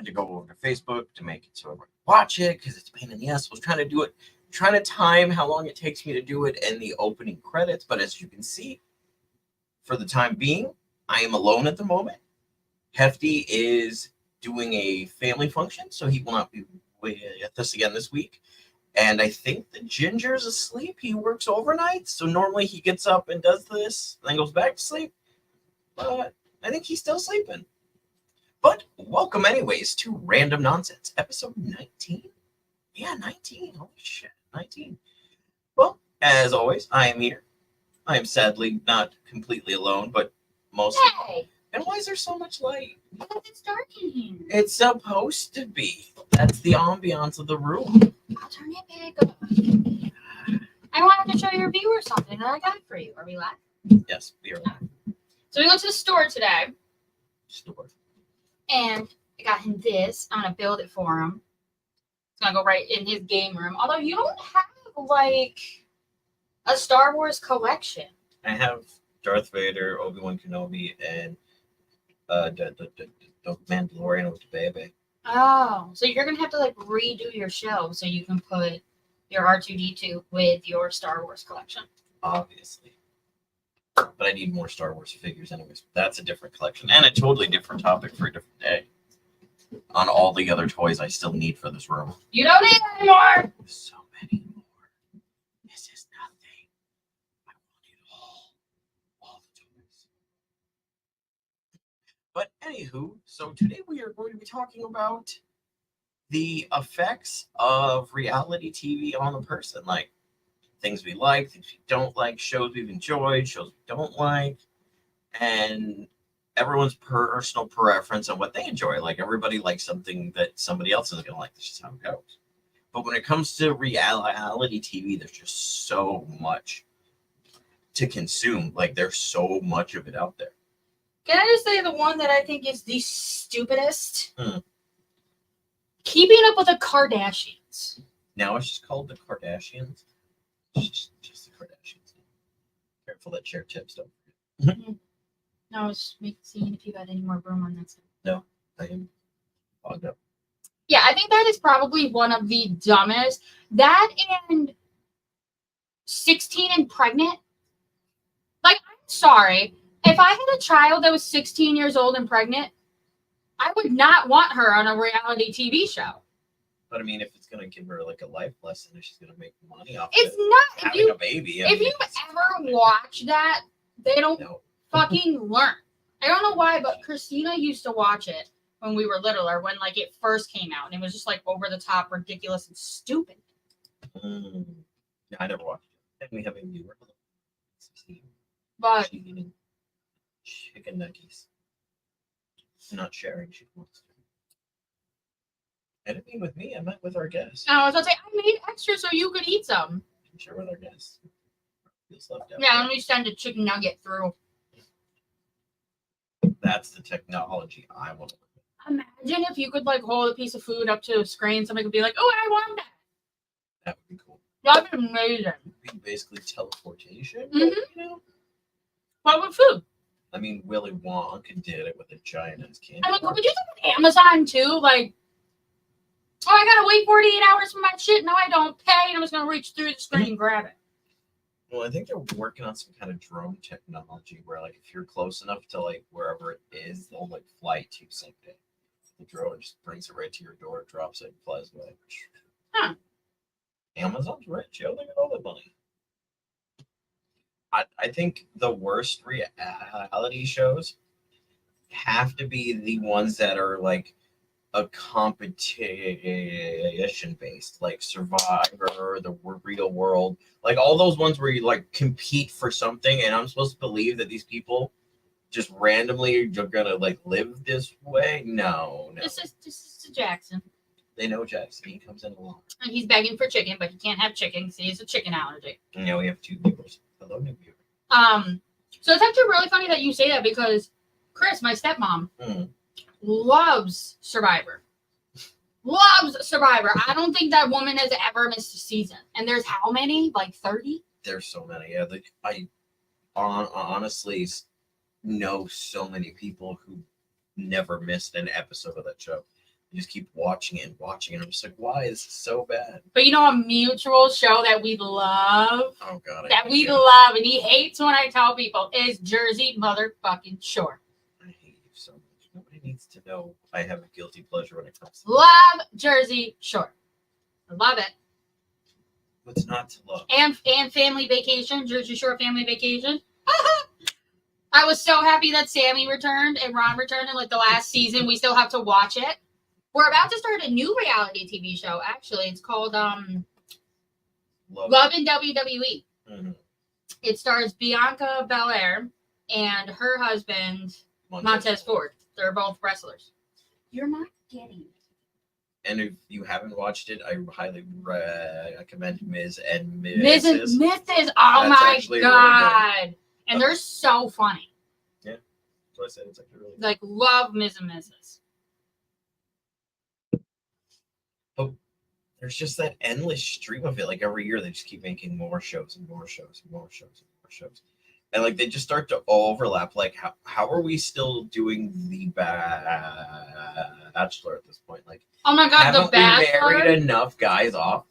had to go over to Facebook to make it so everyone could watch it because it's a pain in the ass. I was trying to do it, trying to time how long it takes me to do it and the opening credits. But as you can see, for the time being, I am alone at the moment. Hefty is doing a family function, so he will not be with us again this week. And I think the Ginger's asleep. He works overnight, so normally he gets up and does this, and then goes back to sleep. But I think he's still sleeping. But welcome, anyways, to Random Nonsense, episode 19. Yeah, 19. Holy shit, 19. Well, as always, I am here. I am sadly not completely alone, but mostly. Hey! And why is there so much light? Because it's dark in here. It's supposed to be. That's the ambiance of the room. I'll turn it back up. I wanted to show your viewers something that I got for you. Are we live? Yes, we are live. So we went to the store today, Store. and I got him this. I'm going to build it for him. It's going to go right in his game room. Although you don't have, like, a Star Wars collection. I have Darth Vader, Obi-Wan Kenobi, and the Mandalorian with the baby. Oh, so you're going to have to, like, redo your shelves so you can put your R2-D2 with your Star Wars collection. Obviously. But I need more Star Wars figures anyways. That's a different collection and a totally different topic for a different day. On all the other toys I still need for this room. You don't need any more! So many more. This is nothing. I want it all the toys. But anywho, so today we are going to be talking about the effects of reality TV on a person. Like, things we like, things we don't like, shows we've enjoyed, shows we don't like, and everyone's personal preference on what they enjoy. Like, everybody likes something that somebody else isn't going to like. That's just how it goes. But when it comes to reality TV, there's just so much to consume. Like, there's so much of it out there. Can I just say the one that I think is the stupidest? Hmm. Keeping Up with the Kardashians. Now it's just called the Kardashians. It's just the Kardashians. Careful that chair tips, don't forget. No, I was seeing if you got any more room on that side. No, I am fogged up. Yeah, I think that is probably one of the dumbest. That and 16 and pregnant. Like, I'm sorry. If I had a child that was 16 years old and pregnant, I would not want her on a reality TV show. But I mean, if it's gonna give her like a life lesson, if she's gonna make money off It's it, not. having a baby. If you ever watch that, they don't fucking learn. I don't know why, but Christina used to watch it when we were little, or when like it first came out, and it was just like over the top, ridiculous, and stupid. Yeah, I never watched it. And we have a viewer. But Chicken nuggets. Not sharing. She wants to. I didn't mean with me. I meant with our guests. I was gonna say I made extra so you could eat some. Share with our guests. Feels left out. Yeah, let me send a chicken nugget through. That's the technology I want to live with. Imagine if you could like hold a piece of food up to a screen, somebody could be like, "Oh, I want that." That would be cool. That'd be amazing. It'd be basically teleportation. Mhm. You know? What with food? I mean, Willy Wonka did it with a giant ass candy. I'm like, bar. could we do that with Amazon too? Like, oh, I gotta wait 48 hours for my shit. No, I don't pay. And I'm just gonna reach through the screen and grab it. Well, I think they're working on some kind of drone technology where, like, if you're close enough to like wherever it is, they'll like fly it to you same day. The drone just brings it right to your door, drops it, and flies away. Huh. Amazon's rich, yo. They got all the money. I think the worst reality shows have to be the ones that are like a competition based, like Survivor, the Real World, like all those ones where you like compete for something, and I'm supposed to believe that these people just randomly are gonna like live this way. No. This is Jackson. They know Jackson. He comes in alone. And he's begging for chicken, but he can't have chicken because he has a chicken allergy. And now we have 2 viewers. Hello, new viewer. So it's actually really funny that you say that because Chris, my stepmom, Mm. loves Survivor. Loves Survivor. I don't think that woman has ever missed a season. And there's how many? Like 30? There's so many. Yeah, I honestly know so many people who never missed an episode of that show. You just keep watching it and watching it. I'm just like, why is this so bad? But you know, a mutual show that we love, Oh god, that we love, and he hates when I tell people, is Jersey motherfucking Shore. I hate you so much. Nobody needs to know I have a guilty pleasure when it comes to Love Jersey Shore. I love it. what's not to love. And Family Vacation, Jersey Shore Family Vacation. I was so happy that Sammy returned and Ron returned in like the last season. We still have to watch it. We're about to start a new reality TV show. Actually, it's called Love in WWE. Mm-hmm. It stars Bianca Belair and her husband Montez Ford. They're both wrestlers. You're not getting it. And if you haven't watched it, I highly recommend Ms. and Mrs. Mrs. Mrs. Oh That's my actually god! really And they're so funny. Yeah, that's what I said. It's actually really good. Like love Ms. and Mrs. There's just that endless stream of it. Like every year, they just keep making more shows and more shows and more shows and more shows. And like they just start to overlap. Like how are we still doing the Bachelor at this point? Like, Oh my god, haven't The Bachelor. we married enough guys off?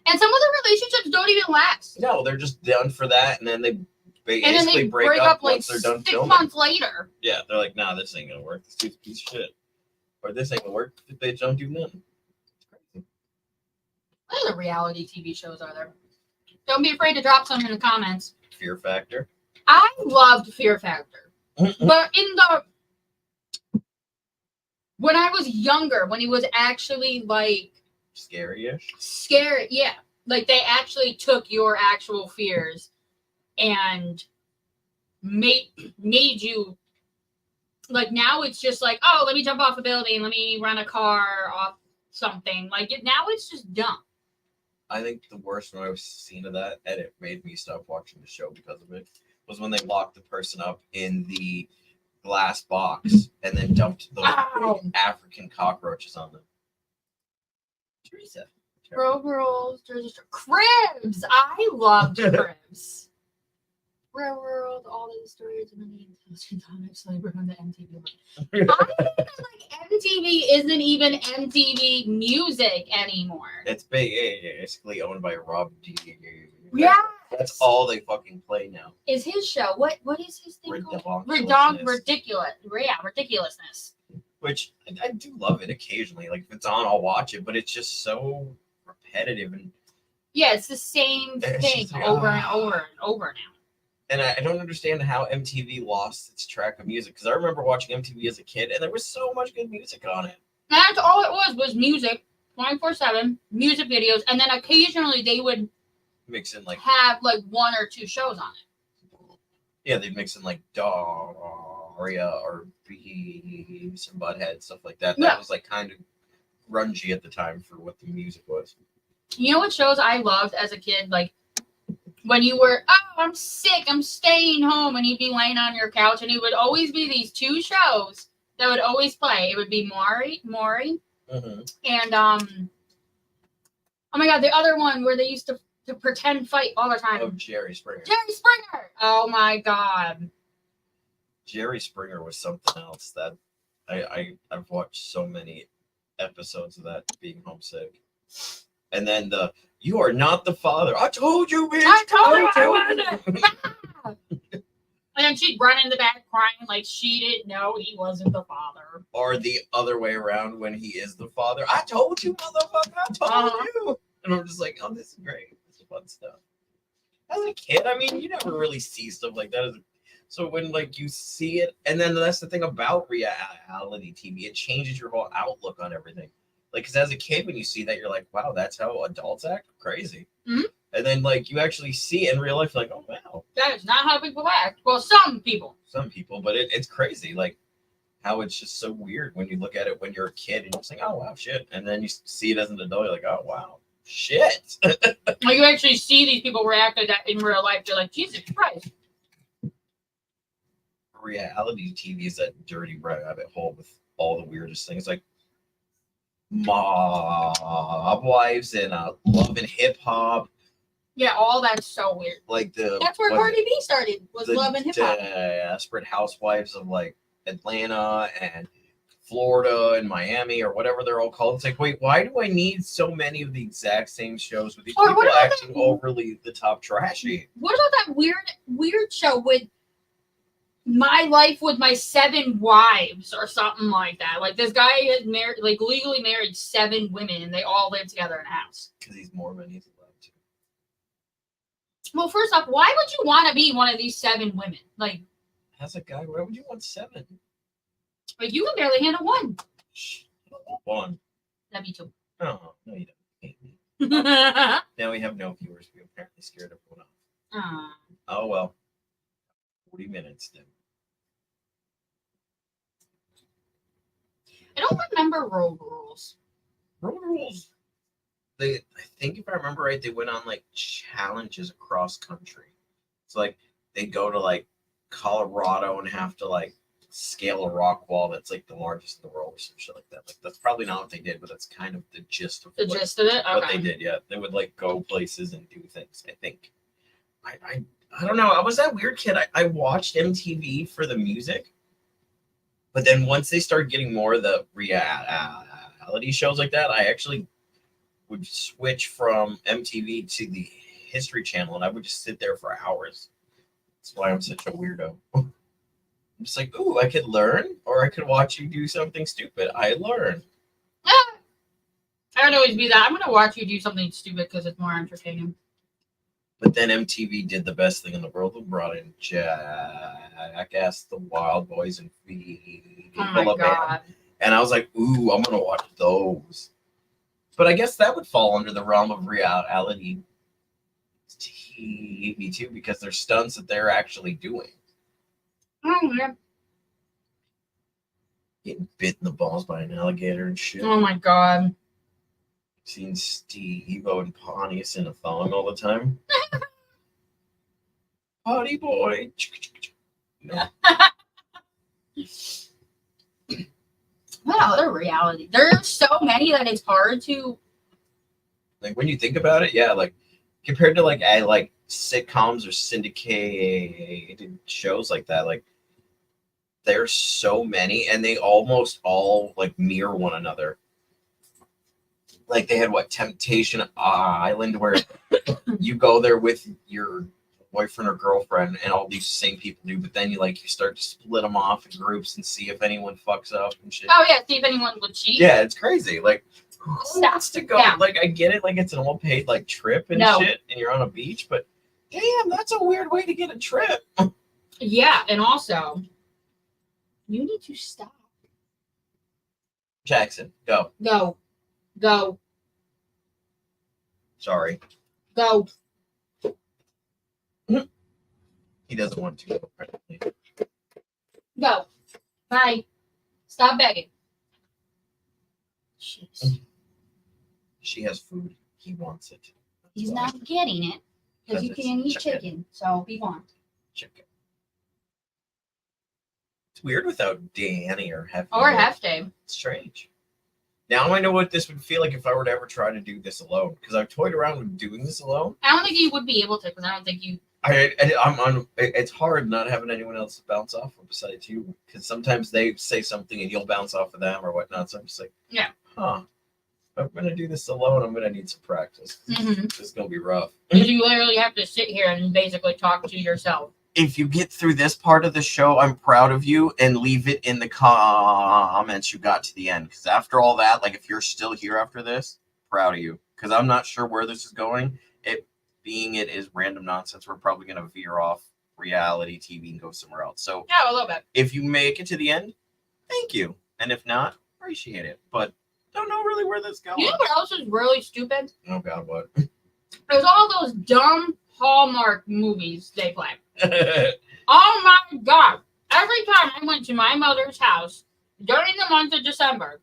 And some of the relationships don't even last. No, they're just done for that, and then they And basically then they break up like once they're done 6 filming. months later. Yeah, they're like, nah, this ain't gonna work. This dude's a piece of shit. Or this ain't gonna work if they don't do nothing. It's crazy. What other reality TV shows are there? Don't be afraid to drop some in the comments. Fear Factor. I loved Fear Factor. But when I was younger, when he was actually like Scary-ish. scary, yeah. Like they actually took your actual fears and made you like now it's just like, oh, let me jump off a building, let me run a car off something. Like now it's just dumb. I think the worst one I've seen of that, and it made me stop watching the show because of it, was when they locked the person up in the glass box and then dumped those Ow. African cockroaches on them. Teresa. Bro Girls, Cribs. I loved Cribs. Real World, all these stories and the intelligent actually we're on the MTV. I think that like MTV isn't even MTV music anymore. It's basically owned by Rob D. Yeah. That's all they fucking play now. Is his show? What is his thing called? Redonkulous. Ridiculous. Yeah, ridiculousness. Which I do love it occasionally. Like if it's on, I'll watch it, but it's just so repetitive and Yeah, it's the same It's thing just like, over and over and over now. and I don't understand how MTV lost its track of music, because I remember watching MTV as a kid and there was so much good music on it. That's all it was music, 24/7, music videos, and then occasionally they would Mix in like have like one or two shows on it. yeah, they'd mix in like Daria or Beavis and Butthead, stuff like that. That Yeah. was like kind of grungy at the time for what the music was. You know what shows I loved as a kid? Like when you were, oh, I'm sick, I'm staying home, and you'd be laying on your couch, and it would always be these two shows that would always play. It would be Maury, Mm-hmm. and oh my god, the other one where they used to pretend fight all the time. Oh, Jerry Springer. Jerry Springer. Oh my god. Jerry Springer was something else that I've watched so many episodes of that being homesick. And then you are not the father. I told you, bitch. I told you I wasn't. And then she'd run in the back crying like she didn't know he wasn't the father. Or the other way around when he is the father. I told you, motherfucker. I told you. And I'm just like, oh, this is great. This is fun stuff. As a kid, I mean, you never really see stuff like that. So when like you see it, and then that's the thing about reality TV, it changes your whole outlook on everything. Like, because as a kid, when you see that, you're like, wow, that's how adults act? Crazy. Mm-hmm. And then like you actually see it in real life, like, oh wow. That is not how people act. Well, some people. Some people, but it's crazy. Like how it's just so weird when you look at it when you're a kid and you're just like, oh wow, shit. And then you see it as an adult, you're like, oh wow. Shit. Like you actually see these people react like that in real life. You're like, Jesus Christ. Reality TV is that dirty rabbit hole with all the weirdest things, like mob wives and love and hip hop. Yeah, all that's so weird. Like That's where Cardi B started. Was the love and hip hop. desperate housewives of like Atlanta and Florida and Miami or whatever they're all called. It's like, wait, why do I need so many of the exact same shows with these Or people what about acting overly the top trashy? What about that weird show with My Life with My 7 Wives or something like that? Like this guy is married, like legally married 7 women, and they all live together in a house. Because he's Mormon, he's allowed to. Well, first off, why would you want to be one of these 7 women? Like, As a guy, why would you want 7? like you can barely handle one. Shh, I don't want one. That'd be 2. Oh, no, you don't. Hate me. Now we have no viewers. We apparently scared everyone off. Oh, well. 40 minutes then. I don't remember Road Rules. Road Rules. I think if I remember right, they went on like challenges across country. It's like they go to like Colorado and have to like scale a rock wall that's like the largest in the world or some shit like that. Like that's probably not what they did, but that's kind of the gist of Gist of it? Okay. what they did. Yeah, they would like go places and do things. I think. I don't know. I was that weird kid. I watched MTV for the music, but then once they started getting more of the reality shows like that, I actually would switch from MTV to the History Channel, and I would just sit there for hours. That's why I'm such a weirdo. I'm just like, ooh, I could learn, or I could watch you do something stupid. I learn. I would always be that. I'm gonna watch you do something stupid because it's more entertaining. But then MTV did the best thing in the world and brought in Jackass, the Wild Boys, and Oh my god. And I was like, ooh, I'm gonna watch those. But I guess that would fall under the realm of reality TV too, because they're stunts that they're actually doing. Oh yeah. Getting bit in the balls by an alligator and shit. Oh my god. Seeing Steve and Pontius in a thong all the time. Potty boy. No. What other reality? There's so many that it's hard to. Like when you think about it, yeah, like compared to like sitcoms or syndicated shows like that, like there's so many and they almost all like mirror one another. Like they had Temptation Island, where you go there with your boyfriend or girlfriend, and all these same people do. But then you start to split them off in groups and see if anyone fucks up and shit. Oh yeah, see if anyone would cheat. Yeah, it's crazy. Like who wants to go? Yeah. Like I get it, like it's an all paid like trip and shit, and you're on a beach. But damn, that's a weird way to get a trip. Yeah, and also you need to stop. Jackson, go. Go. Sorry. Go. He doesn't want to, apparently. Go. Bye. Stop begging. Jeez. She has food. He wants it. He's not getting it because you can't eat chicken. So be gone. Chicken. It's weird without Danny or Hefty. Or Hefty. It's strange. Now I know what this would feel like if I were to ever try to do this alone. Because I've toyed around with doing this alone. I don't think you would be able to, because I don't think you. I'm on. It's hard not having anyone else to bounce off of besides you. Because sometimes they say something and you'll bounce off of them or whatnot. So I'm just like, yeah. Huh. If I'm gonna do this alone, I'm gonna need some practice. Mm-hmm. This is gonna be rough. Because you literally have to sit here and basically talk to yourself. If you get through this part of the show, I'm proud of you, and leave it in the comments you got to the end. Because after all that, like if you're still here after this, proud of you. Because I'm not sure where this is going. It is random nonsense. We're probably gonna veer off reality TV and go somewhere else. So yeah, a little bit. If you make it to the end, thank you. And if not, appreciate it. But don't know really where this is going. You know what else is really stupid? Oh God, what? There's all those dumb Hallmark movies they play. Oh my God. Every time I went to my mother's house during the month of December,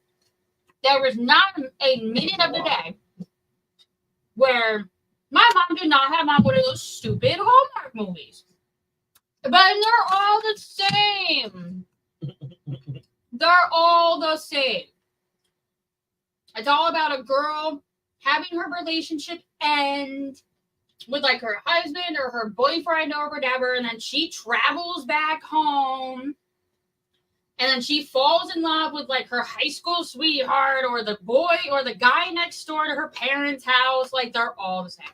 there was not a minute of the day where my mom did not have on one of those stupid Hallmark movies. But they're all the same. They're all the same. It's all about a girl having her relationship end with like her husband or her boyfriend or whatever, and then she travels back home And then she falls in love with like her high school sweetheart or the boy or the guy next door to her parents' house. Like they're all the same.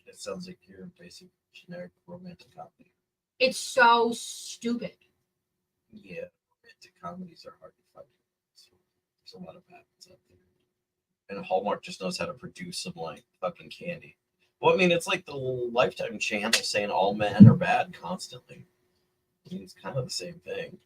It sounds like your basic generic romantic comedy. It's so stupid. Yeah, romantic comedies are hard to find. There's a lot of bad ones out there. And Hallmark just knows how to produce some like fucking candy. Well, I mean, it's like the Lifetime channel saying all men are bad constantly. I mean, it's kind of the same thing.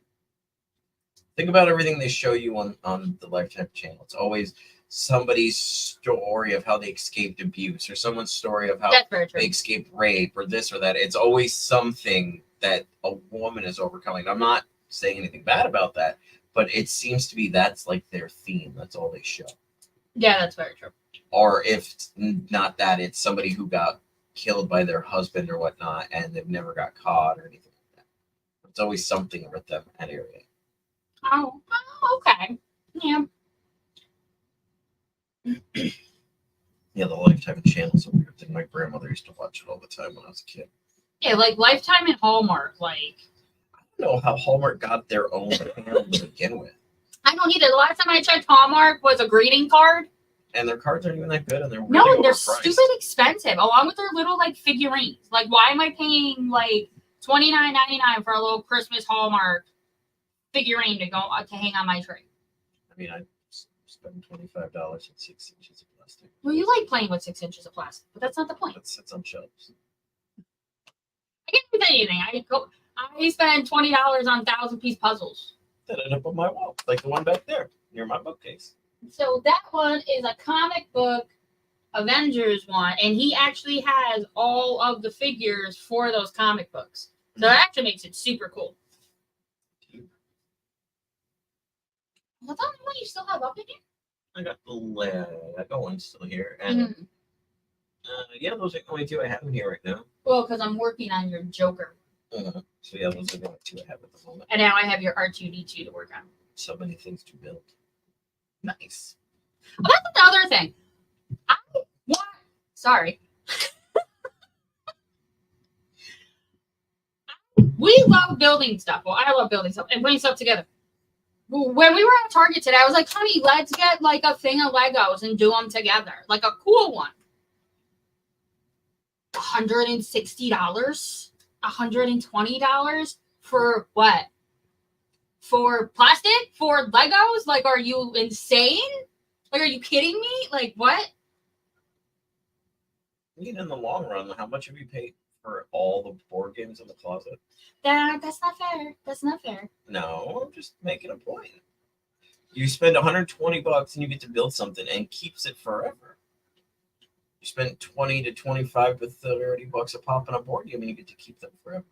Think about everything they show you on the Lifetime channel. It's always somebody's story of how they escaped abuse or someone's story of how That's very true. they escaped rape or this or that. It's always something that a woman is overcoming. I'm not saying anything bad about that, but it seems to be that's like their theme. That's all they show. Yeah, that's very true. Or if not that, it's somebody who got killed by their husband or whatnot and they've never got caught or anything like that. It's always something with them at area. Oh, okay. Yeah. Yeah, the Lifetime channel's a weird thing. My grandmother used to watch it all the time when I was a kid. Yeah, like Lifetime and Hallmark. Like, I don't know how Hallmark got their own channel to begin with. I don't either. The last time I checked, Hallmark was a greeting card. And their cards aren't even that good, and they're really No, and they're overpriced. stupid expensive, along with their little like figurines. Like, why am I paying like $29.99 for a little Christmas Hallmark figurine to go to hang on my tree? I mean, I spend $25 on 6 inches of plastic. Well, you like playing with 6 inches of plastic, but that's not the point. That sits on shelves. I can't do anything. I spend $20 on 1,000-piece puzzles. That end up on my wall, like the one back there near my bookcase. So that one is a comic book Avengers one, and he actually has all of the figures for those comic books. So it actually makes it super cool. What's the only one you still have up in here? I got the Lego one still here, and yeah, those are the only two I have in here right now. Well, because I'm working on your Joker. So yeah, those are the only two I have at the moment. And now I have your R2-D2 to work on. So many things to build. Nice. Well, that's another thing. Sorry. We love building stuff. Well, I love building stuff and putting stuff together. When we were at Target today, I was like, honey, let's get like a thing of Legos and do them together. Like a cool one. $160? $120? For what? For plastic? For Legos? Like, are you insane? Like, are you kidding me? Like, what? I mean, in the long run, how much have you paid for all the board games in the closet? That's not fair. That's not fair. No, I'm just making a point. You spend $120 and you get to build something and keeps it forever. You spend $20 to $25 to $30 a pop on a board game and you get to keep them forever.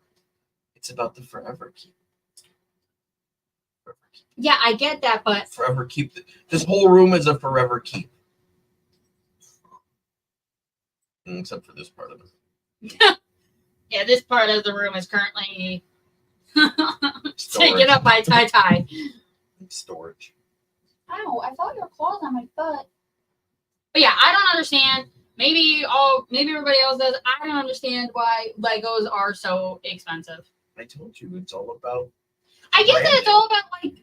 It's about the forever keep. Forever keep. Yeah, I get that, but Forever keep. This whole room is a forever keep. Except for this part of it. yeah, this part of the room is currently Storage. taken up by Ty. Storage. Ow, I thought your claws on my foot. But yeah, I don't understand. Maybe everybody else does. I don't understand why Legos are so expensive. I told you it's all about. I guess that branding. it's all about like.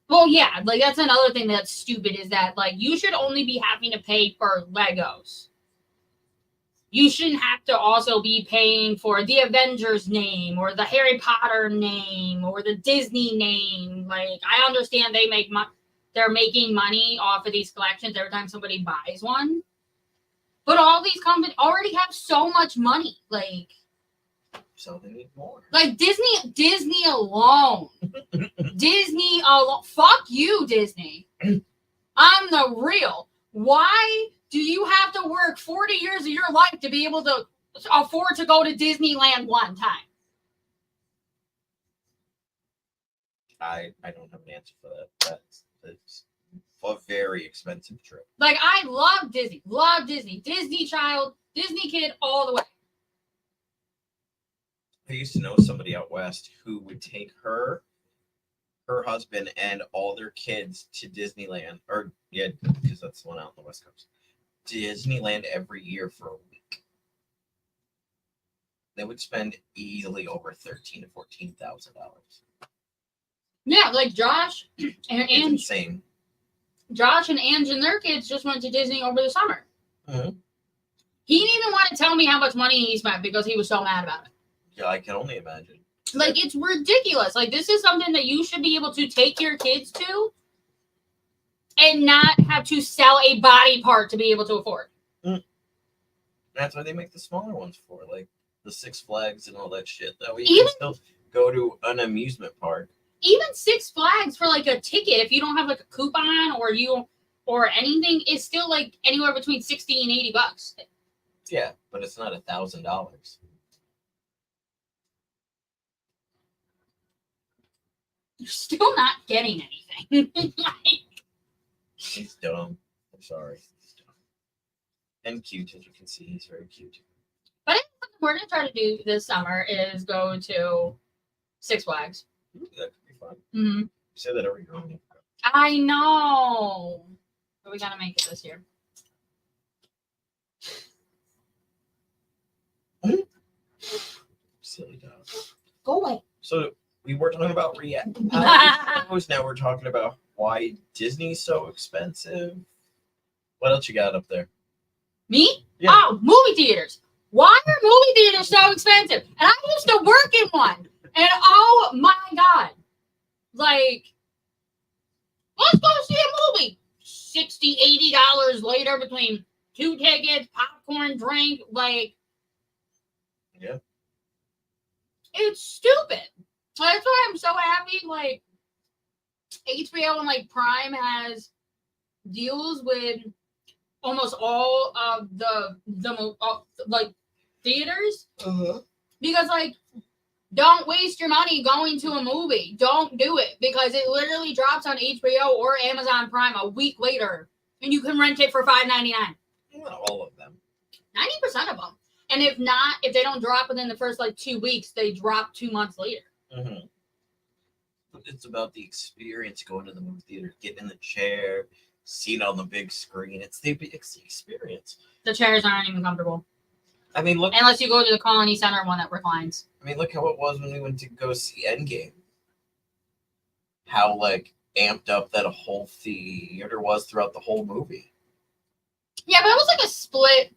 Well, yeah, like that's another thing that's stupid is that like you should only be having to pay for Legos. You shouldn't have to also be paying for the Avengers name or the Harry Potter name or the Disney name. Like, I understand they're making money off of these collections every time somebody buys one. But all these companies already have so much money. Like, So they need more. Like Disney alone. Disney alone. Fuck you, Disney. I'm the real. Why do you have to work 40 years of your life to be able to afford to go to Disneyland one time? I don't have an answer for that. That's a very expensive trip. Like, I love Disney. Love Disney. Disney child. Disney kid all the way. I used to know somebody out west who would take her husband, and all their kids to Disneyland. Or, yeah, because that's the one out on the West Coast. Disneyland every year for a week. They would spend easily over $13,000 to $14,000. Yeah, like Josh and It's Ange. insane. Josh and Ange and their kids just went to Disney over the summer. Mhm. He didn't even want to tell me how much money he spent because he was so mad about it. Yeah, I can only imagine. Like, it's ridiculous. Like, this is something that you should be able to take your kids to and not have to sell a body part to be able to afford. That's why they make the smaller ones for, like the Six Flags and all that shit. That way you Even- can still go to an amusement park. Even Six Flags for like a ticket, if you don't have like a coupon or anything, is still like anywhere between $60 and $80. Yeah, but it's not $1,000. You're still not getting anything. He's dumb. I'm sorry. He's dumb. And cute, as you can see. He's very cute. But I think what we're gonna try to do this summer is go to Six Flags. Ooh, that could be fun. Mm-hmm. You say that every year. I know, but we gotta make it this year. Silly dog. Go away. So we were talking about reality shows. Now we're talking about why Disney's so expensive. What else you got up there? Me? Yeah. Oh, movie theaters. Why are movie theaters so expensive? And I used to work in one. And oh my God. Like, let's go see a movie. $60, $80 later between 2 tickets, popcorn, drink. Like, Yeah. it's stupid. That's why I'm so happy. Like, HBO and like Prime has deals with almost all of the like theaters, because like, don't waste your money going to a movie. Don't do it, because it literally drops on HBO or Amazon Prime a week later, and you can rent it for $5.99. Not all of them. 90% of them. And if they don't drop within the first like 2 weeks, they drop 2 months later. Mm-hmm. It's about the experience, going to the movie theater, getting in the chair, seeing it on the big screen. It's the experience. The chairs aren't even comfortable. I mean, look. Unless you go to the Colony Center one that reclines. I mean, look how it was when we went to go see Endgame. How like amped up that whole theater was throughout the whole movie. Yeah, but it was like a split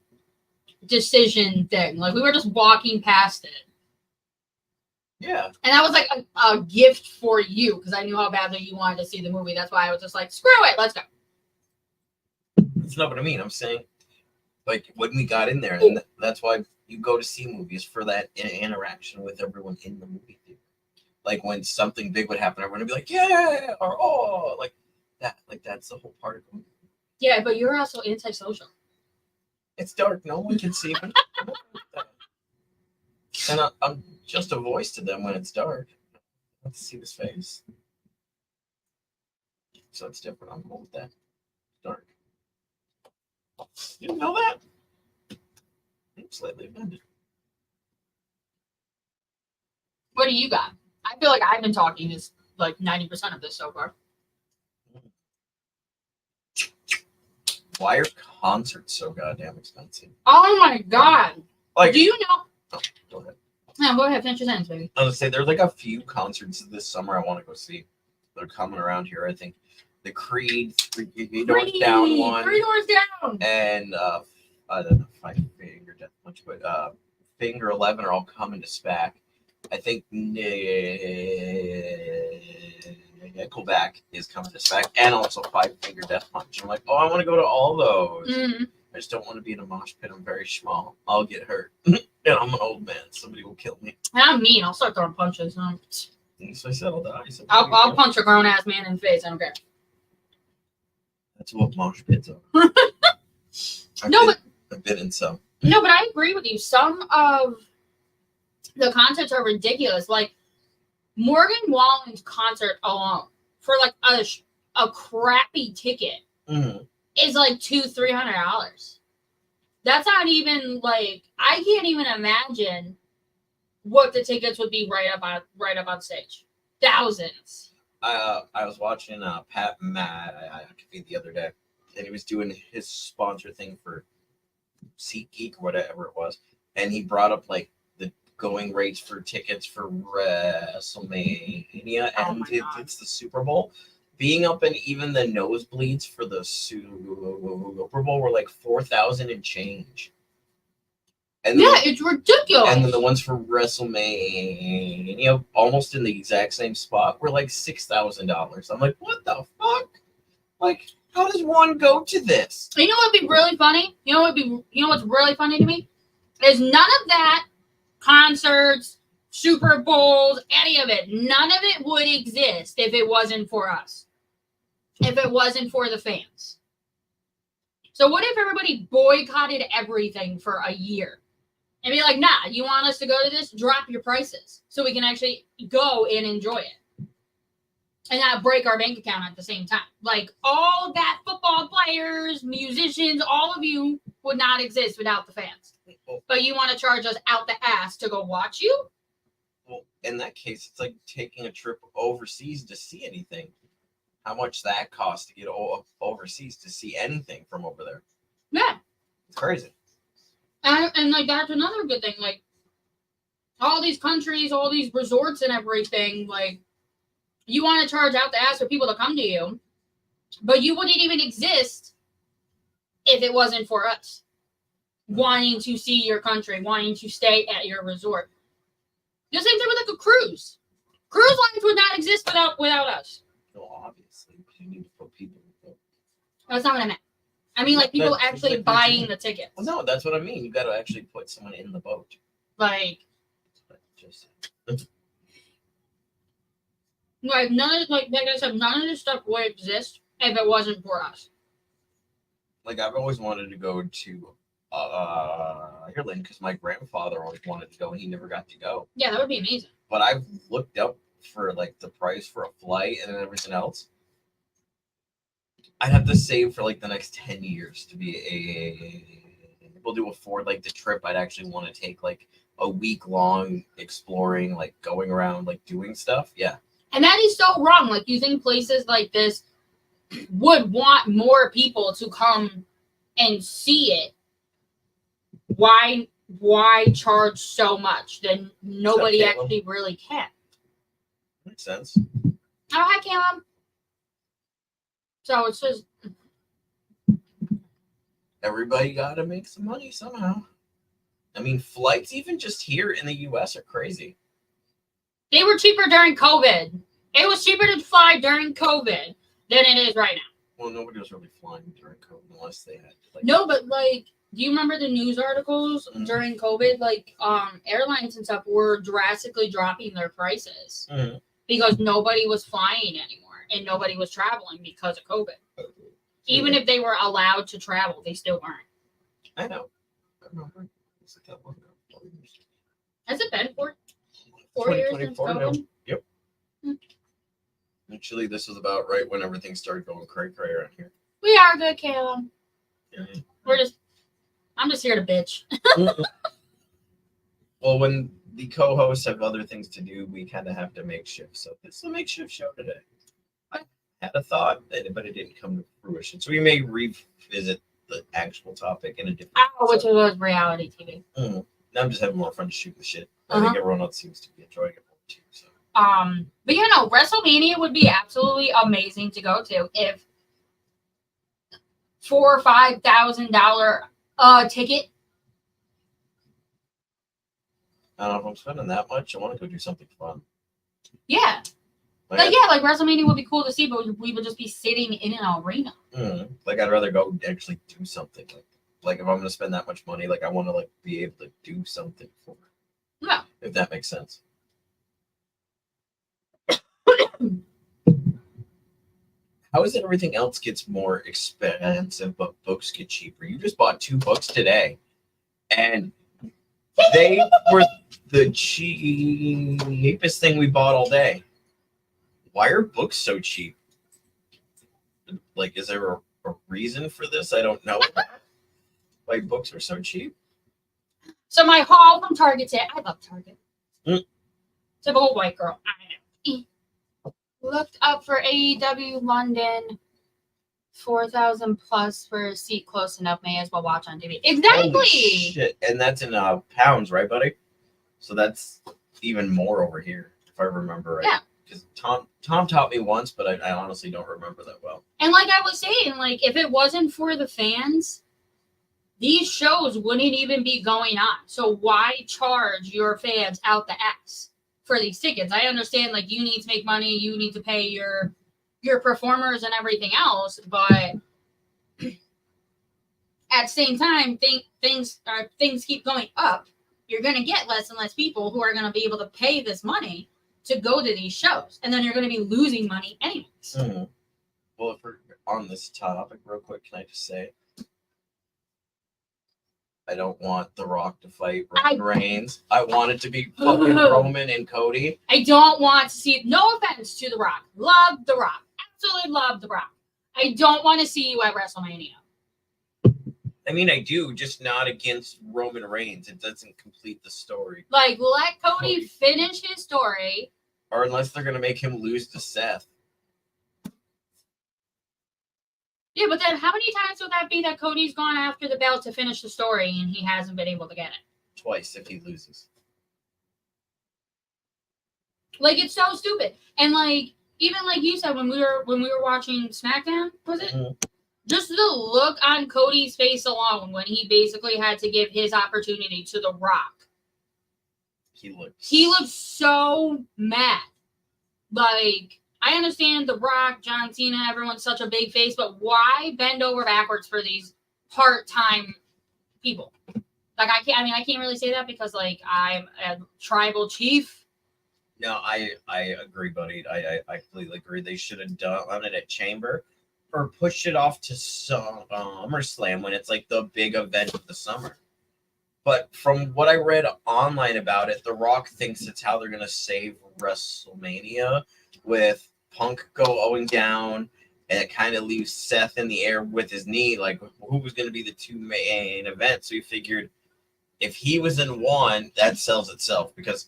decision thing. Like, we were just walking past it. Yeah. And that was like a gift for you, because I knew how badly you wanted to see the movie. That's why I was just like, screw it, let's go. That's not what I mean. I'm saying, like, when we got in there, and that's why you go to see movies, for that interaction with everyone in the movie theater. Like, when something big would happen, everyone would be like, yeah, or oh, like that. Like, that's the whole part of the movie. Yeah, but you're also antisocial. It's dark. No one can see me. And I'm just a voice to them when it's dark. I have to see his face. So it's different. I'm cool with that. Dark. You didn't know that? I'm slightly offended. What do you got? I feel like I've been talking this like 90% of this so far. Why are concerts so goddamn expensive? Oh my God. Like, Do you know? oh, go ahead. No, go ahead. Finish your sentence, baby. I was gonna say there's like a few concerts this summer I want to go see. They're coming around here. I think the Creed, Three Doors Down one, 3 Doors Down, and I don't know, Five Finger Death Punch, but Finger 11 are all coming to SPAC. I think Nickelback is coming to SPAC, and also Five Finger Death Punch. I'm like, oh, I want to go to all those. Mm-hmm. I just don't want to be in a mosh pit. I'm very small. I'll get hurt. And I'm an old man. Somebody will kill me. I'm mean. I'll start throwing punches. So I said I'll die. I'll punch a grown ass man in the face. I don't care. That's what mosh pits are. I've been in some. No, but I agree with you. Some of the concerts are ridiculous. Like, Morgan Wallen's concert alone, for like a crappy ticket, is like $200-$300. That's not even like, I can't even imagine what the tickets would be right up on stage. Thousands. I was watching Pat McAfee the other day, and he was doing his sponsor thing for SeatGeek or whatever it was, and he brought up like the going rates for tickets for WrestleMania, Oh and my God. it's the Super Bowl. Being up in even the nosebleeds for the Super Bowl were like 4,000 and change. And Yeah, then, it's ridiculous. and then the ones for WrestleMania, almost in the exact same spot, were like $6,000. I'm like, what the fuck? Like, how does one go to this? You know what'd be really funny? You know what's really funny to me? Is none of that concerts, Super Bowls, any of it. None of it would exist if it wasn't for us. If it wasn't for the fans. So what if everybody boycotted everything for a year? And be like, nah, you want us to go to this? Drop your prices so we can actually go and enjoy it. And not break our bank account at the same time. Like, all that football players, musicians, all of you would not exist without the fans. But you want to charge us out the ass to go watch you? Well, in that case, it's like taking a trip overseas to see anything. How much that costs to get overseas to see anything from over there? Yeah. It's crazy. And like, that's another good thing. Like, all these countries, all these resorts and everything, like, you want to charge out the ass for people to come to you, but you wouldn't even exist if it wasn't for us wanting to see your country, wanting to stay at your resort. The same thing with like a cruise. Cruise lines would not exist without us. No, obviously, you need to put people. That's not what I meant. I mean, like, people That's actually exactly what you buying mean. the tickets. Well, no, that's what I mean. You got to actually put someone in the boat. Like Just none of like I said, none of this stuff would exist if it wasn't for us. like I've always wanted to go to Ireland because my grandfather always wanted to go and he never got to go. Yeah, that would be amazing. But I've looked up for like the price for a flight and everything else. I'd have to save for like the next 10 years to be able to afford like the trip I'd actually want to take, like a week long exploring, like going around, like doing stuff. Yeah. And that is so wrong. Like, you think places like this would want more people to come and see it. Why charge so much that nobody Caleb. actually really can? Makes sense. Oh, hi, Caleb. So it's just, Everybody got to make some money somehow. I mean, flights even just here in the US are crazy. they were cheaper during COVID. It was cheaper to fly during COVID than it is right now. Well, nobody was really flying during COVID unless they had to, like. No, but like, do you remember the news articles Mhm. during COVID? Like, airlines and stuff were drastically dropping their prices Mhm. because nobody was flying anymore and nobody was traveling because of COVID. Even if they were allowed to travel, they still weren't. I know. I remember. It's like that one. Has it been 4 years since 2024 now. COVID? Yep. Hmm. Actually, this was about right when everything started going cray around here. We are good, Caleb. Yeah. I'm just here to bitch. Well, when the co-hosts have other things to do, we kind of have to make shift. So this is a makeshift show today. I had a thought, but it didn't come to fruition. So we may revisit the actual topic in a different. Which was reality TV. I'm just having more fun shooting the shit. I think everyone else seems to be enjoying it more too. So. But yeah, no, WrestleMania would be absolutely amazing to go to if $4,000 or $5,000 ticket. I don't know if I'm spending that much. I want to go do something fun. Yeah. Like WrestleMania would be cool to see, but we would just be sitting in an arena. Like I'd rather go actually do something. Like if I'm gonna spend that much money, like I want to like be able to do something for it. Yeah. If that makes sense. How is it everything else gets more expensive, but books get cheaper? You just bought 2 books today, and they were the cheapest thing we bought all day. Why are books so cheap? Like, is there a reason for this? I don't know. Why books are so cheap? So my haul from Target today. I love Target. Typical white girl. I know. Looked up for AEW London. 4,000 plus for a seat close enough. May as well watch on TV. Exactly. Holy shit. And that's in pounds, right, buddy? So that's even more over here, if I remember right. Yeah. Because Tom taught me once, but I honestly don't remember that well. And like I was saying, like if it wasn't for the fans, these shows wouldn't even be going on. So why charge your fans out the ass for these tickets? I understand like you need to make money, you need to pay your performers and everything else, but at the same time, things keep going up. You're going to get less and less people who are going to be able to pay this money to go to these shows, and then you're going to be losing money anyways. Mm-hmm. Well, if we're on this topic, real quick, can I just say, I don't want The Rock to fight Roman Reigns. I want it to be fucking Roman and Cody. I don't want to see. No offense to The Rock, love The Rock, absolutely love The Rock. I don't want to see you at WrestleMania. I mean, I do, just not against Roman Reigns. It doesn't complete the story. Like, let Cody finish his story. Or unless they're going to make him lose to Seth. Yeah, but then how many times would that be that Cody's gone after the belt to finish the story and he hasn't been able to get it? Twice if he loses. Like, it's so stupid. And like, even like you said when we were watching SmackDown, was it? Mm-hmm. Just the look on Cody's face alone when he basically had to give his opportunity to The Rock. He looked so mad. Like, I understand The Rock, John Cena, everyone's such a big face, but why bend over backwards for these part-time people? Like, I can't really say that because, like, I'm a tribal chief. No, I agree, buddy. I completely agree. They should have done it at Chamber or pushed it off to SummerSlam when it's, like, the big event of the summer. But from what I read online about it, The Rock thinks it's how they're going to save WrestleMania with Punk going down, and it kind of leaves Seth in the air with his knee. Like, who was going to be the two main events? So he figured if he was in one, that sells itself. Because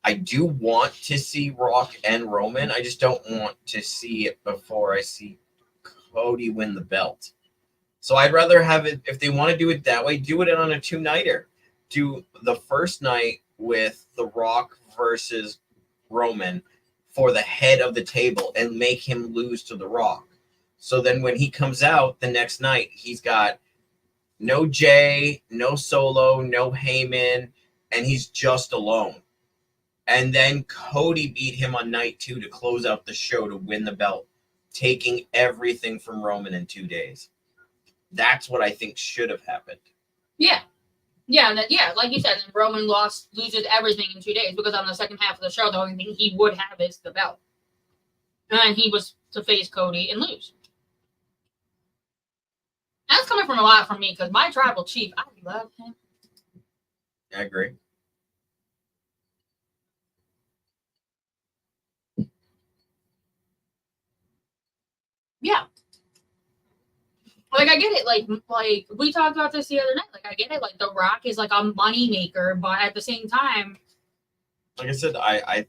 I do want to see Rock and Roman. I just don't want to see it before I see Cody win the belt. So I'd rather have it, if they want to do it that way, do it on a two-nighter. Do the first night with The Rock versus Roman for the head of the table and make him lose to The Rock. So then when he comes out the next night, he's got no Jay, no Solo, no Heyman, and he's just alone. And then Cody beat him on night 2 to close out the show to win the belt, taking everything from Roman in 2 days. That's what I think should have happened. Yeah. Yeah, like you said, Roman loses everything in 2 days because on the second half of the show, the only thing he would have is the belt. And he was to face Cody and lose. That's coming from a lot from me because my tribal chief, I love him. I agree. Yeah. Like, I get it. Like we talked about this the other night. Like, I get it. Like, The Rock is like a money maker, but at the same time, like I said, I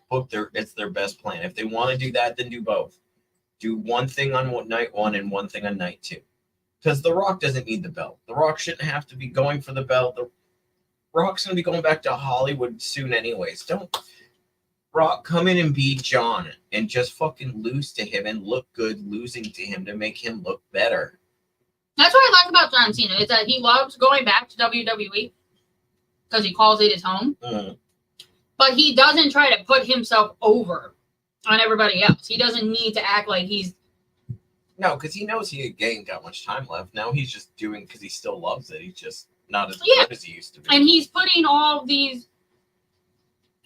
hope it's their best plan. If they want to do that, then do both. Do one thing on night 1 and one thing on night 2. Because The Rock doesn't need the belt. The Rock shouldn't have to be going for the belt. The Rock's going to be going back to Hollywood soon anyways. Don't Rock come in and beat John and just fucking lose to him and look good losing to him to make him look better. That's what I like about John Cena is that he loves going back to WWE because he calls it his home. Mm. But he doesn't try to put himself over on everybody else. He doesn't need to act like he's... No, because he knows he ain't got much time left. Now he's just doing because he still loves it. He's just not as good as he used to be. And he's putting all these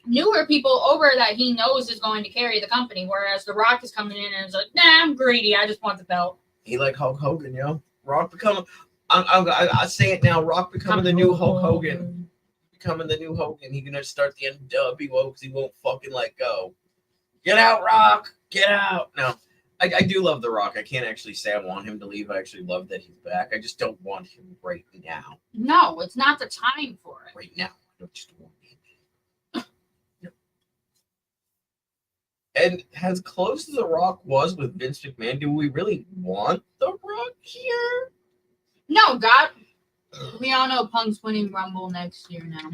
newer people over that he knows is going to carry the company, whereas The Rock is coming in and is like, nah, I'm greedy. I just want the belt. He like Hulk Hogan, yo. Rock becoming... I say it now. Rock becoming the new Hulk Hogan. Becoming the new Hogan. He's going to start the NWO because he won't fucking let go. Get out, Rock. Get out. No. I do love The Rock. I can't actually say I want him to leave. I actually love that he's back. I just don't want him right now. No, it's not the time for it. Right now. I don't just want him. No. And as close as The Rock was with Vince McMahon, do we really want The Rock here? No, God. We all know Punk's winning Rumble next year now.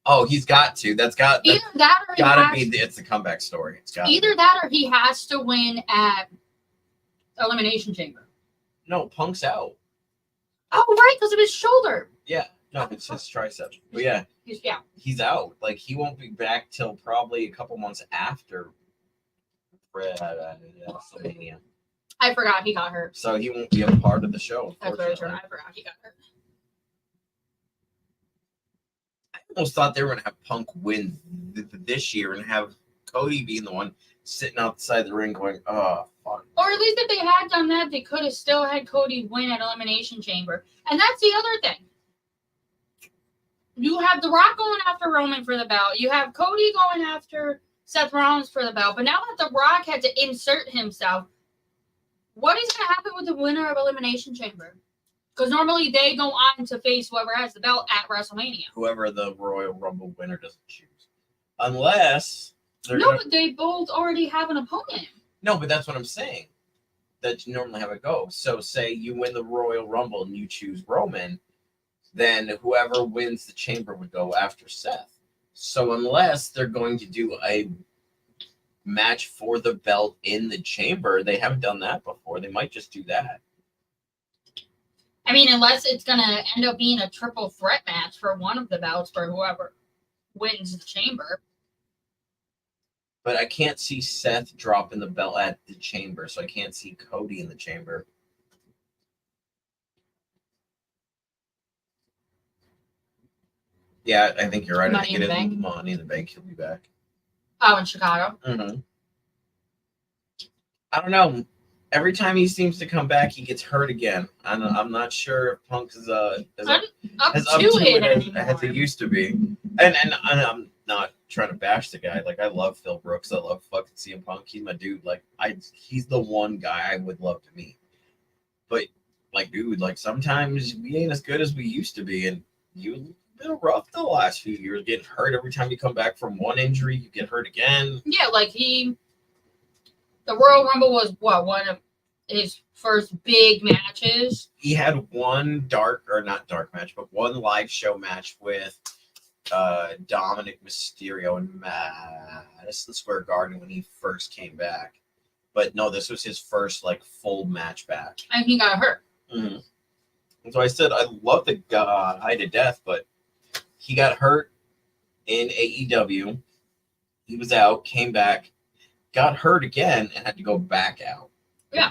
Oh, he's got to. That's Either that or gotta be. It's the comeback story. It's got either that or he has to win at Elimination Chamber. No, Punk's out. Oh, right, because of his shoulder. Yeah, no, it's his tricep. But yeah, he's out. Like he won't be back till probably a couple months after WrestleMania. I forgot he got hurt. So he won't be a part of the show. That's very true. I forgot he got hurt. I almost thought they were gonna have Punk win this year and have Cody being the one sitting outside the ring going, "Oh, fuck." Or at least if they had done that, they could have still had Cody win at Elimination Chamber. And that's the other thing. You have The Rock going after Roman for the belt. You have Cody going after Seth Rollins for the belt. But now that The Rock had to insert himself, what is going to happen with the winner of Elimination Chamber? Because normally they go on to face whoever has the belt at WrestleMania. Whoever the Royal Rumble winner doesn't choose. Unless... But they both already have an opponent. No, but that's what I'm saying. That you normally have it go. So say you win the Royal Rumble and you choose Roman, then whoever wins the chamber would go after Seth. So unless they're going to do a match for the belt in the chamber, they haven't done that before. They might just do that. I mean, unless it's going to end up being a triple threat match for one of the belts for whoever wins the chamber. But I can't see Seth dropping the belt at the chamber, so I can't see Cody in the chamber. Yeah, I think you're right. I think it is Money in the Bank. He'll be back. Oh, in Chicago? Mm-hmm. I don't know. Every time he seems to come back, he gets hurt again. I'm not sure if Punk is up to it as it used to be. And I'm not trying to bash the guy. Like, I love Phil Brooks. I love fucking CM Punk. He's my dude. Like, he's the one guy I would love to meet. But, like, dude, like, sometimes we ain't as good as we used to be. And you've been rough the last few years, getting hurt every time you come back from one injury. You get hurt again. Yeah, like the Royal Rumble was, one of his first big matches? He had one not dark match, but one live show match with Dominic Mysterio in Madison Square Garden when he first came back. But no, this was his first like full match back. And he got hurt. Mm-hmm. And so I said I love the guy to death, but he got hurt in AEW. He was out, came back, got hurt again, and had to go back out. Yeah.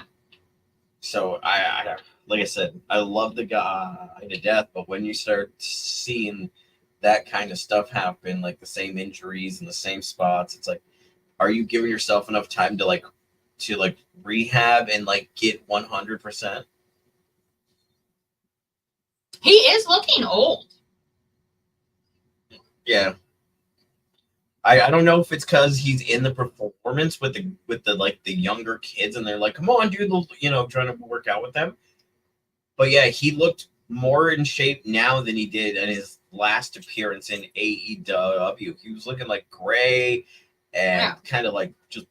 So I like I said, I love the guy to death, but when you start seeing that kind of stuff happen, like the same injuries in the same spots, it's like, are you giving yourself enough time to rehab and like get 100%? He is looking old. Yeah. I don't know if it's because he's in the performance with the younger kids and they're like, come on, dude, trying to work out with them. But yeah, he looked more in shape now than he did in his last appearance in AEW. He was looking like gray and kind of like just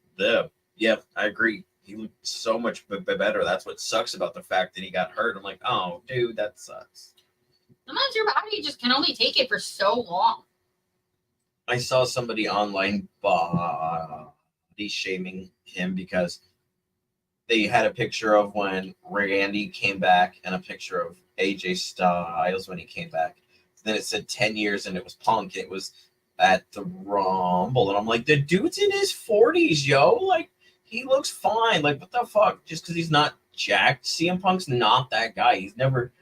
yeah, I agree. He looked so much better. That's what sucks about the fact that he got hurt. I'm like, oh, dude, that sucks. Sometimes your body just can only take it for so long. I saw somebody online body shaming him because they had a picture of when Randy came back and a picture of AJ Styles when he came back. Then it said 10 years and it was Punk. It was at the Rumble. And I'm like, the dude's in his 40s, yo. Like, he looks fine. Like, what the fuck? Just because he's not jacked. CM Punk's not that guy. He's never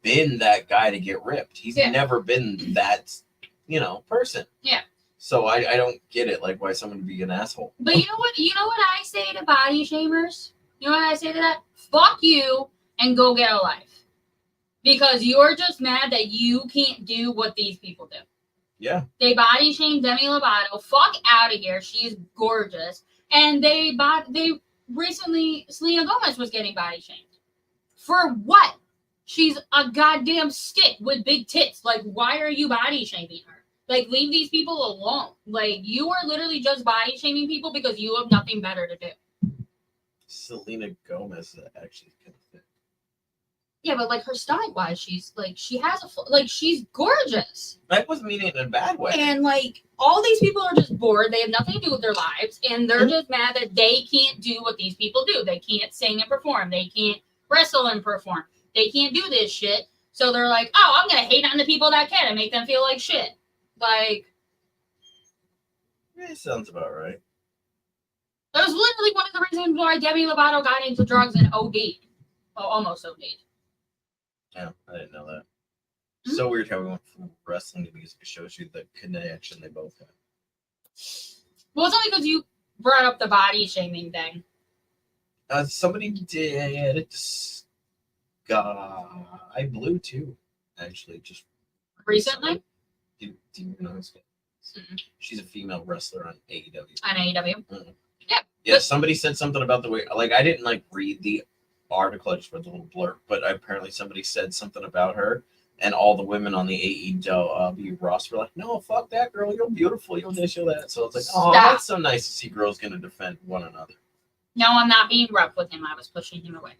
been that guy to get ripped. He's never been that, person. Yeah. So I don't get it, like why someone would be an asshole. But you know what I say to body shamers? You know what I say to that? Fuck you and go get a life. Because you're just mad that you can't do what these people do. Yeah. They body shamed Demi Lovato. Fuck out of here. She's gorgeous. And they recently, Selena Gomez was getting body shamed. For what? She's a goddamn stick with big tits. Like, why are you body shaming her? Like, leave these people alone. Like, you are literally just body shaming people because you have nothing better to do. Selena Gomez actually kind of fit. Yeah, but like her stomach wise, she's like she has she's gorgeous. I wasn't meaning it in a bad way. And like all these people are just bored. They have nothing to do with their lives, and they're just mad that they can't do what these people do. They can't sing and perform. They can't wrestle and perform. They can't do this shit. So they're like, oh, I'm gonna hate on the people that can and make them feel like shit. Like, yeah, sounds about right. that was literally one of the reasons why Demi Lovato got into drugs and OD'd. Well, almost OD'd. Yeah, I didn't know that. So weird how we went from wrestling to music. It shows you the connection they both have. Well, it's only because you brought up the body shaming thing. Somebody did Sky Blue too, actually, just Recently? Do you know this guy? She's a female wrestler on AEW. On AEW? Mm-hmm. Yeah. Yeah, somebody said something about the way, like, I didn't like read the article, I just read the little blurb, but apparently somebody said something about her, and all the women on the AEW roster were like, no, fuck that girl, you're beautiful, you're this, you're that. So it's like, oh, that's so nice to see girls going to defend one another. No, I'm not being rough with him. I was pushing him away.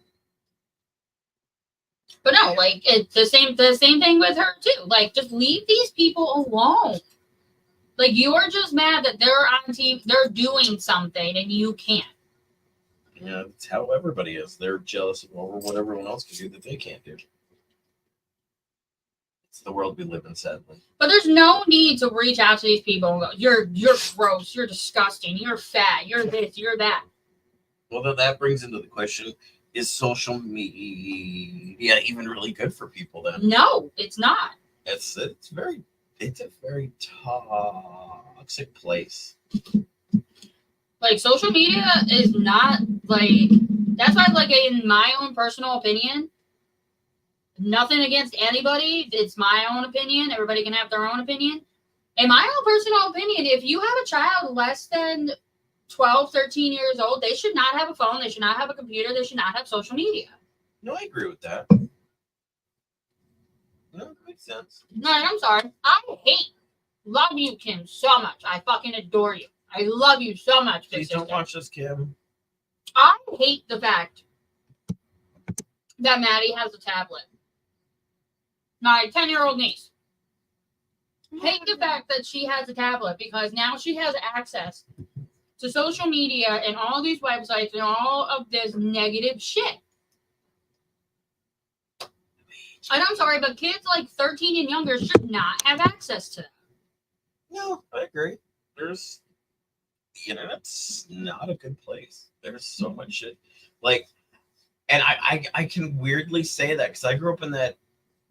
But no, like it's the same thing with her too. Like, just leave these people alone. Like, you are just mad that they're on TV, they're doing something, and you can't. Yeah, it's how everybody is. They're jealous over what everyone else can do that they can't do. It's the world we live in, sadly. But there's no need to reach out to these people and go, you're gross, you're disgusting, you're fat, you're this, you're that. Well, then that brings into the question, is social media even really good for people then? No, it's not. It's a very toxic place. Like, social media is not, like, that's why, like, in my own personal opinion, nothing against anybody, it's my own opinion, everybody can have their own opinion. In my own personal opinion, if you have a child less than 12, 13 years old, they should not have a phone, they should not have a computer, they should not have social media. No, I agree with that. No, it makes sense. No, I'm sorry. Love you, Kim, so much. I fucking adore you. I love you so much. Please don't watch this, Kim. I hate the fact that Maddie has a tablet. My 10-year-old niece. Hate the fact that she has a tablet because now she has access to social media and all these websites and all of this negative shit. And I'm sorry, but kids like 13 and younger should not have access to that. No, I agree. There's, internet's not a good place. There's so much shit. Like, and I can weirdly say that because I grew up in that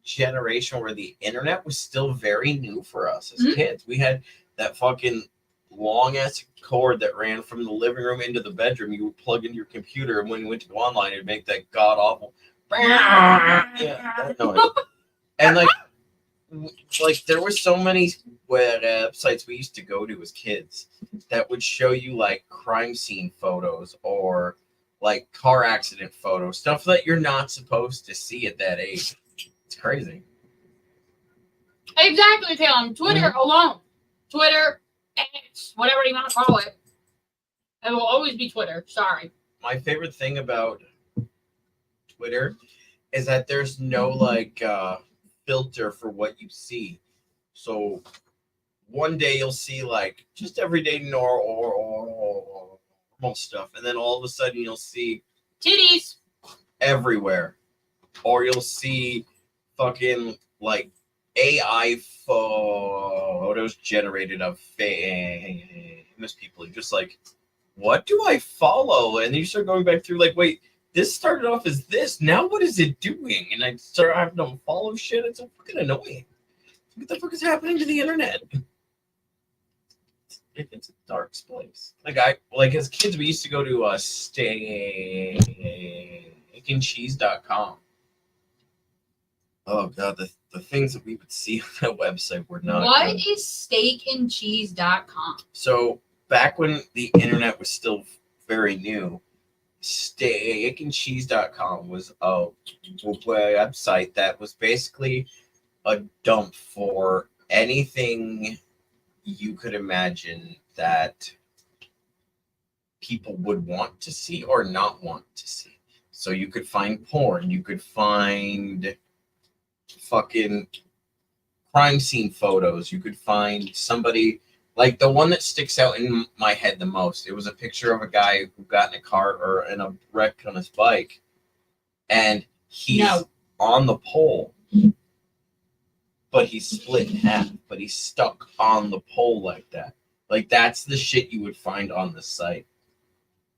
generation where the internet was still very new for us as kids. We had that fucking long ass cord that ran from the living room into the bedroom. You would plug into your computer, and when you went to go online, it'd make that god awful. Yeah, that noise. And like there were so many websites we used to go to as kids that would show you like crime scene photos or like car accident photos, stuff that you're not supposed to see at that age. It's crazy. Exactly, Taylor. Twitter alone. Twitter, X, whatever you want to call it. It will always be Twitter. Sorry. My favorite thing about Twitter is that there's no like filter for what you see. So one day you'll see like just everyday normal stuff, and then all of a sudden you'll see titties everywhere, or you'll see fucking like AI photos generated of famous people. You're just like, what do I follow? And then you start going back through like, wait, this started off as this. Now what is it doing? And I start having to follow shit. It's so fucking annoying. What the fuck is happening to the internet? It's a dark place. Like as kids, we used to go to steakandcheese.com. Oh god, the things that we would see on that website were not What good. is steakandcheese.com? So back when the internet was still very new, steakandcheese.com was a website that was basically a dump for anything you could imagine that people would want to see or not want to see. So you could find porn, you could find fucking crime scene photos, you could find somebody like the one that sticks out in my head the most. It was a picture of a guy who got in a car or in a wreck on his bike, and he's on the pole, but he's split in half, but he's stuck on the pole like that. Like, that's the shit you would find on the site.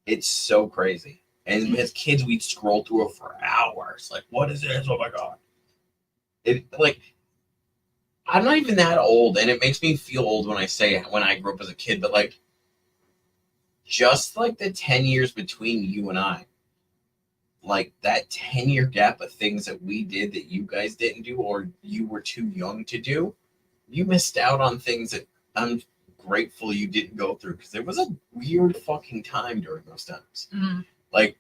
It's so crazy. And as kids, we'd scroll through it for hours. Like, what is this? Oh my god! It like I'm not even that old, and it makes me feel old when I say when I grew up as a kid. But like, just like the 10 years between you and I, like that 10-year gap of things that we did that you guys didn't do, or you were too young to do, you missed out on things that I'm grateful you didn't go through, because it was a weird fucking time during those times. Mm. Like,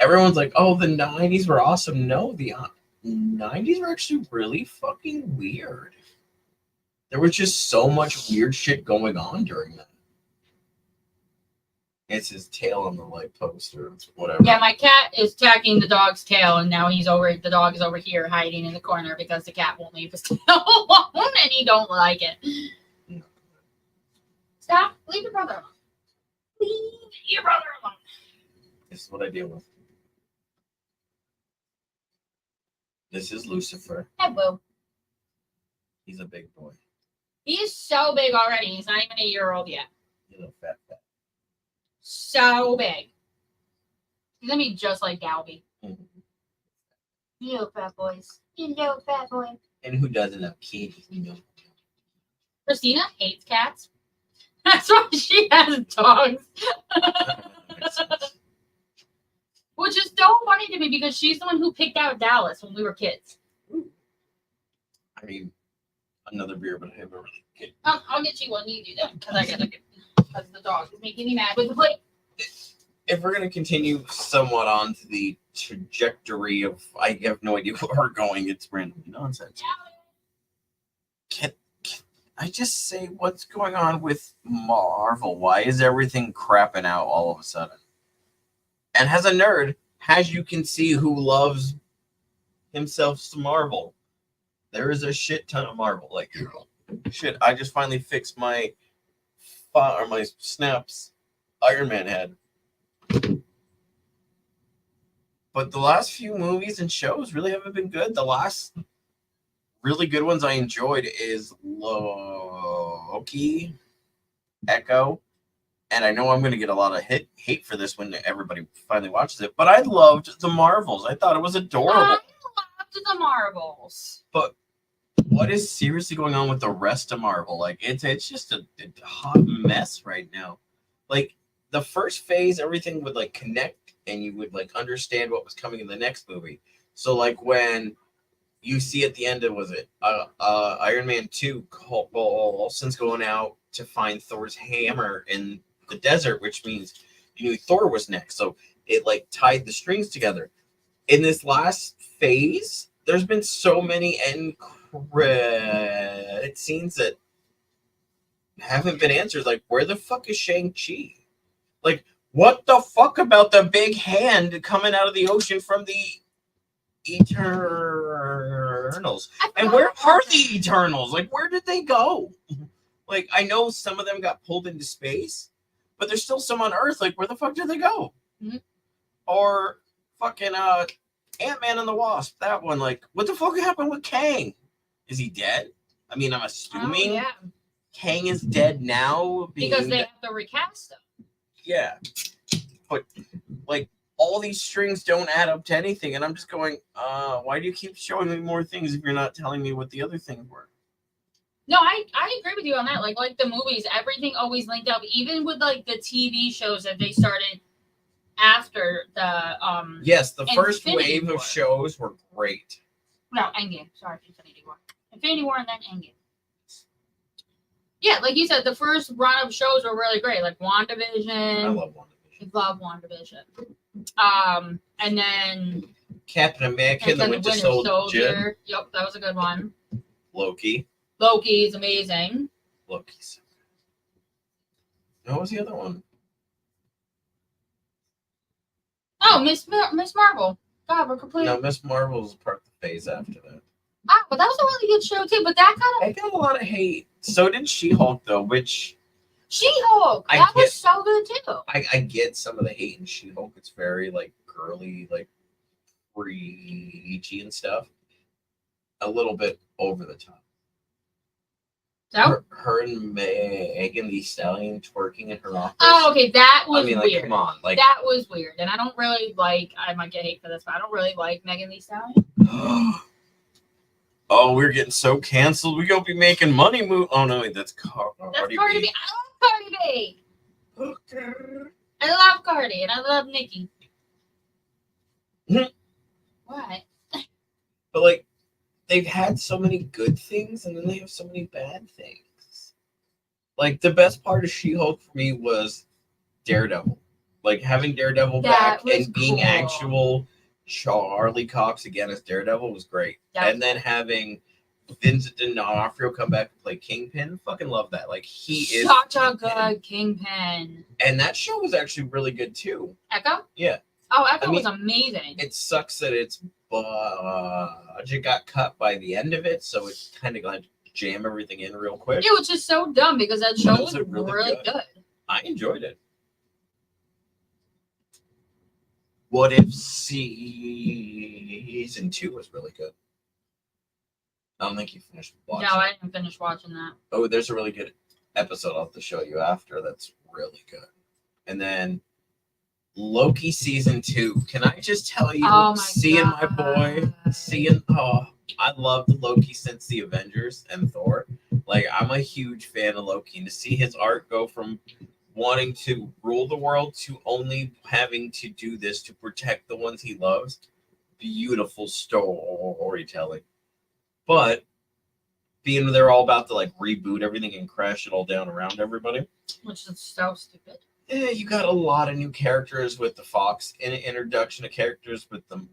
everyone's like, oh, the 90s were awesome. No, the 90s were actually really fucking weird. There was just so much weird shit going on during that. It's his tail on the light post or whatever. Yeah, my cat is tacking the dog's tail, and now the dog is over here hiding in the corner because the cat won't leave his tail alone, and he don't like it. No. Stop. Leave your brother alone. Leave your brother alone. This is what I deal with. This is Lucifer. Hey, boo. He's a big boy. He's so big already. He's not even a year old yet. He's a fat. So big. He's gonna be just like Galby. Mm-hmm. You little fat boys. You little fat boy. And who doesn't have kitties? You know. Christina hates cats. That's why she has dogs. Which is so funny to me because she's the one who picked out Dallas when we were kids. I mean, another beer, but I haven't really good. I'll get you one. You do that because I gotta get because the dog is making me mad with the plate. If we're gonna continue somewhat on to the trajectory of, I have no idea where we're going. It's randomly nonsense. Can I just say what's going on with Marvel? Why is everything crapping out all of a sudden? And as a nerd, as you can see, who loves himself some Marvel, there is a shit ton of Marvel. Like, shit, I just finally fixed my Snaps Iron Man head. But the last few movies and shows really haven't been good. The last really good ones I enjoyed is Loki, Echo, and I know I'm going to get a lot of hate for this when everybody finally watches it, but I loved the Marvels. I thought it was adorable. I loved the Marvels. But what is seriously going on with the rest of Marvel? Like, it's just a hot mess right now. Like, the first phase, everything would like connect, and you would like understand what was coming in the next movie. So like when you see at the end of Iron Man 2, Coulson's going out to find Thor's hammer in the desert, which means you knew Thor was next. So it like tied the strings together. In this last phase, there's been so many end credit scenes that haven't been answered. Like, where the fuck is Shang-Chi? Like, what the fuck about the big hand coming out of the ocean from the Eternals? And where are the Eternals? Like, where did they go? Like, I know some of them got pulled into space, but there's still some on Earth. Like, where the fuck did they go? Mm-hmm. Or fucking Ant-Man and the Wasp, that one. Like, what the fuck happened with Kang? Is he dead? I mean, I'm assuming Kang is dead now. Because they have to recast him. Yeah. But, like, all these strings don't add up to anything. And I'm just going, why do you keep showing me more things if you're not telling me what the other things were? No, I agree with you on that. Like the movies, everything always linked up. Even with, like, the TV shows that they started after the yes, the first Infinity wave War. of shows were great. No, Endgame. Sorry, Infinity War. Infinity War and then Endgame. Yeah, like you said, the first run of shows were really great. Like WandaVision. I love WandaVision. Love WandaVision. And then Captain America and the Winter Soldier. Yep, that was a good one. Loki. Loki is amazing. Loki's. What was the other one? Oh, Miss Marvel. God, we're completely. No, Miss Marvel's part of the phase after that. Ah, but that was a really good show too. But that kind of I got a lot of hate. So did She-Hulk though, which She-Hulk. I That get- was so good too. I get some of the hate in She-Hulk. It's very like girly, like preachy and stuff. A little bit over the top. So. Her and Megan Thee Stallion twerking in her office. Oh, okay, that was I mean, like, weird. come on, like That was weird, and I don't really like. I might get hate for this, but I don't really like Megan Thee Stallion. oh, we're getting so canceled. We gonna be making money move. Oh no, wait, that's Cardi That's Cardi B. I love Cardi B. Okay. I love Cardi, and I love Nicki. What? But like, they've had so many good things, and then they have so many bad things. Like the best part of She-Hulk for me was Daredevil. Like having Daredevil That back was and being cool. actual Charlie Cox again as Daredevil was great. That And then having Vincent D'Onofrio come back and play Kingpin, fucking love that. Like he is Such a Kingpin. good Kingpin. And that show was actually really good too. Echo? Yeah. Oh, Echo I mean, was amazing. It sucks that its budget got cut by the end of it, so it kind of got to jam everything in real quick. It was just so dumb because that show But it was was really, really good. I enjoyed it. What If season 2 was really good. I don't think you finished watching. No, I it. didn't finish watching that. Oh, there's a really good episode I'll have to show you after. That's really good. And then Loki season 2. Can I just tell you, Oh my seeing my boy, God. I loved Loki since the Avengers and Thor. Like, I'm a huge fan of Loki, and to see his art go from wanting to rule the world to only having to do this to protect the ones he loves, beautiful storytelling. But being they're all about to like reboot everything and crash it all down around everybody. Which is so stupid. Yeah, you got a lot of new characters with the Fox introduction of characters with the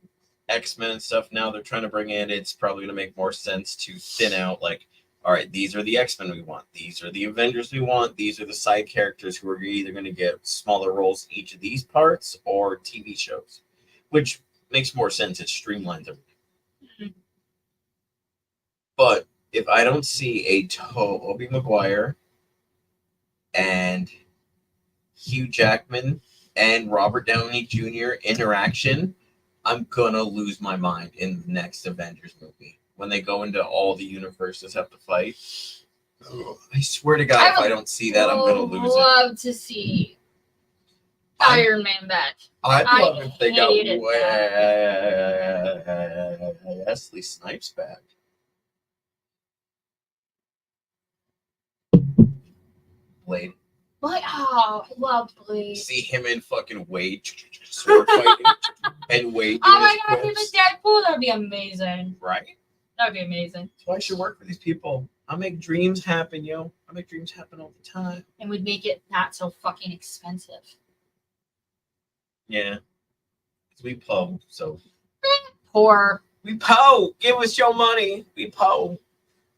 X-Men and stuff. Now they're trying to bring in, it's probably going to make more sense to thin out, like, all right, these are the X-Men we want. These are the Avengers we want. These are the side characters who are either going to get smaller roles in each of these parts or TV shows, which makes more sense. It streamlines everything. Mm-hmm. But if I don't see a Tobey Maguire and Hugh Jackman and Robert Downey Jr. interaction, I'm gonna lose my mind in the next Avengers movie when they go into all the universes have to fight. I swear to God, if I don't see that, I'm gonna lose it. Love to see Iron Man back. I'd I love if they got hated Wesley Snipes back. Blade. Like, oh, I loved Blade. See him in fucking Wade sword fighting and Wade. Oh my doing god, his him quips. and Deadpool, that'd be amazing. Right? That'd be amazing. That's why I should work for these people. I make dreams happen, yo. I make dreams happen all the time. And would make it not so fucking expensive. Yeah. 'Cause we po, so Poor. we po. Give us your money. We po.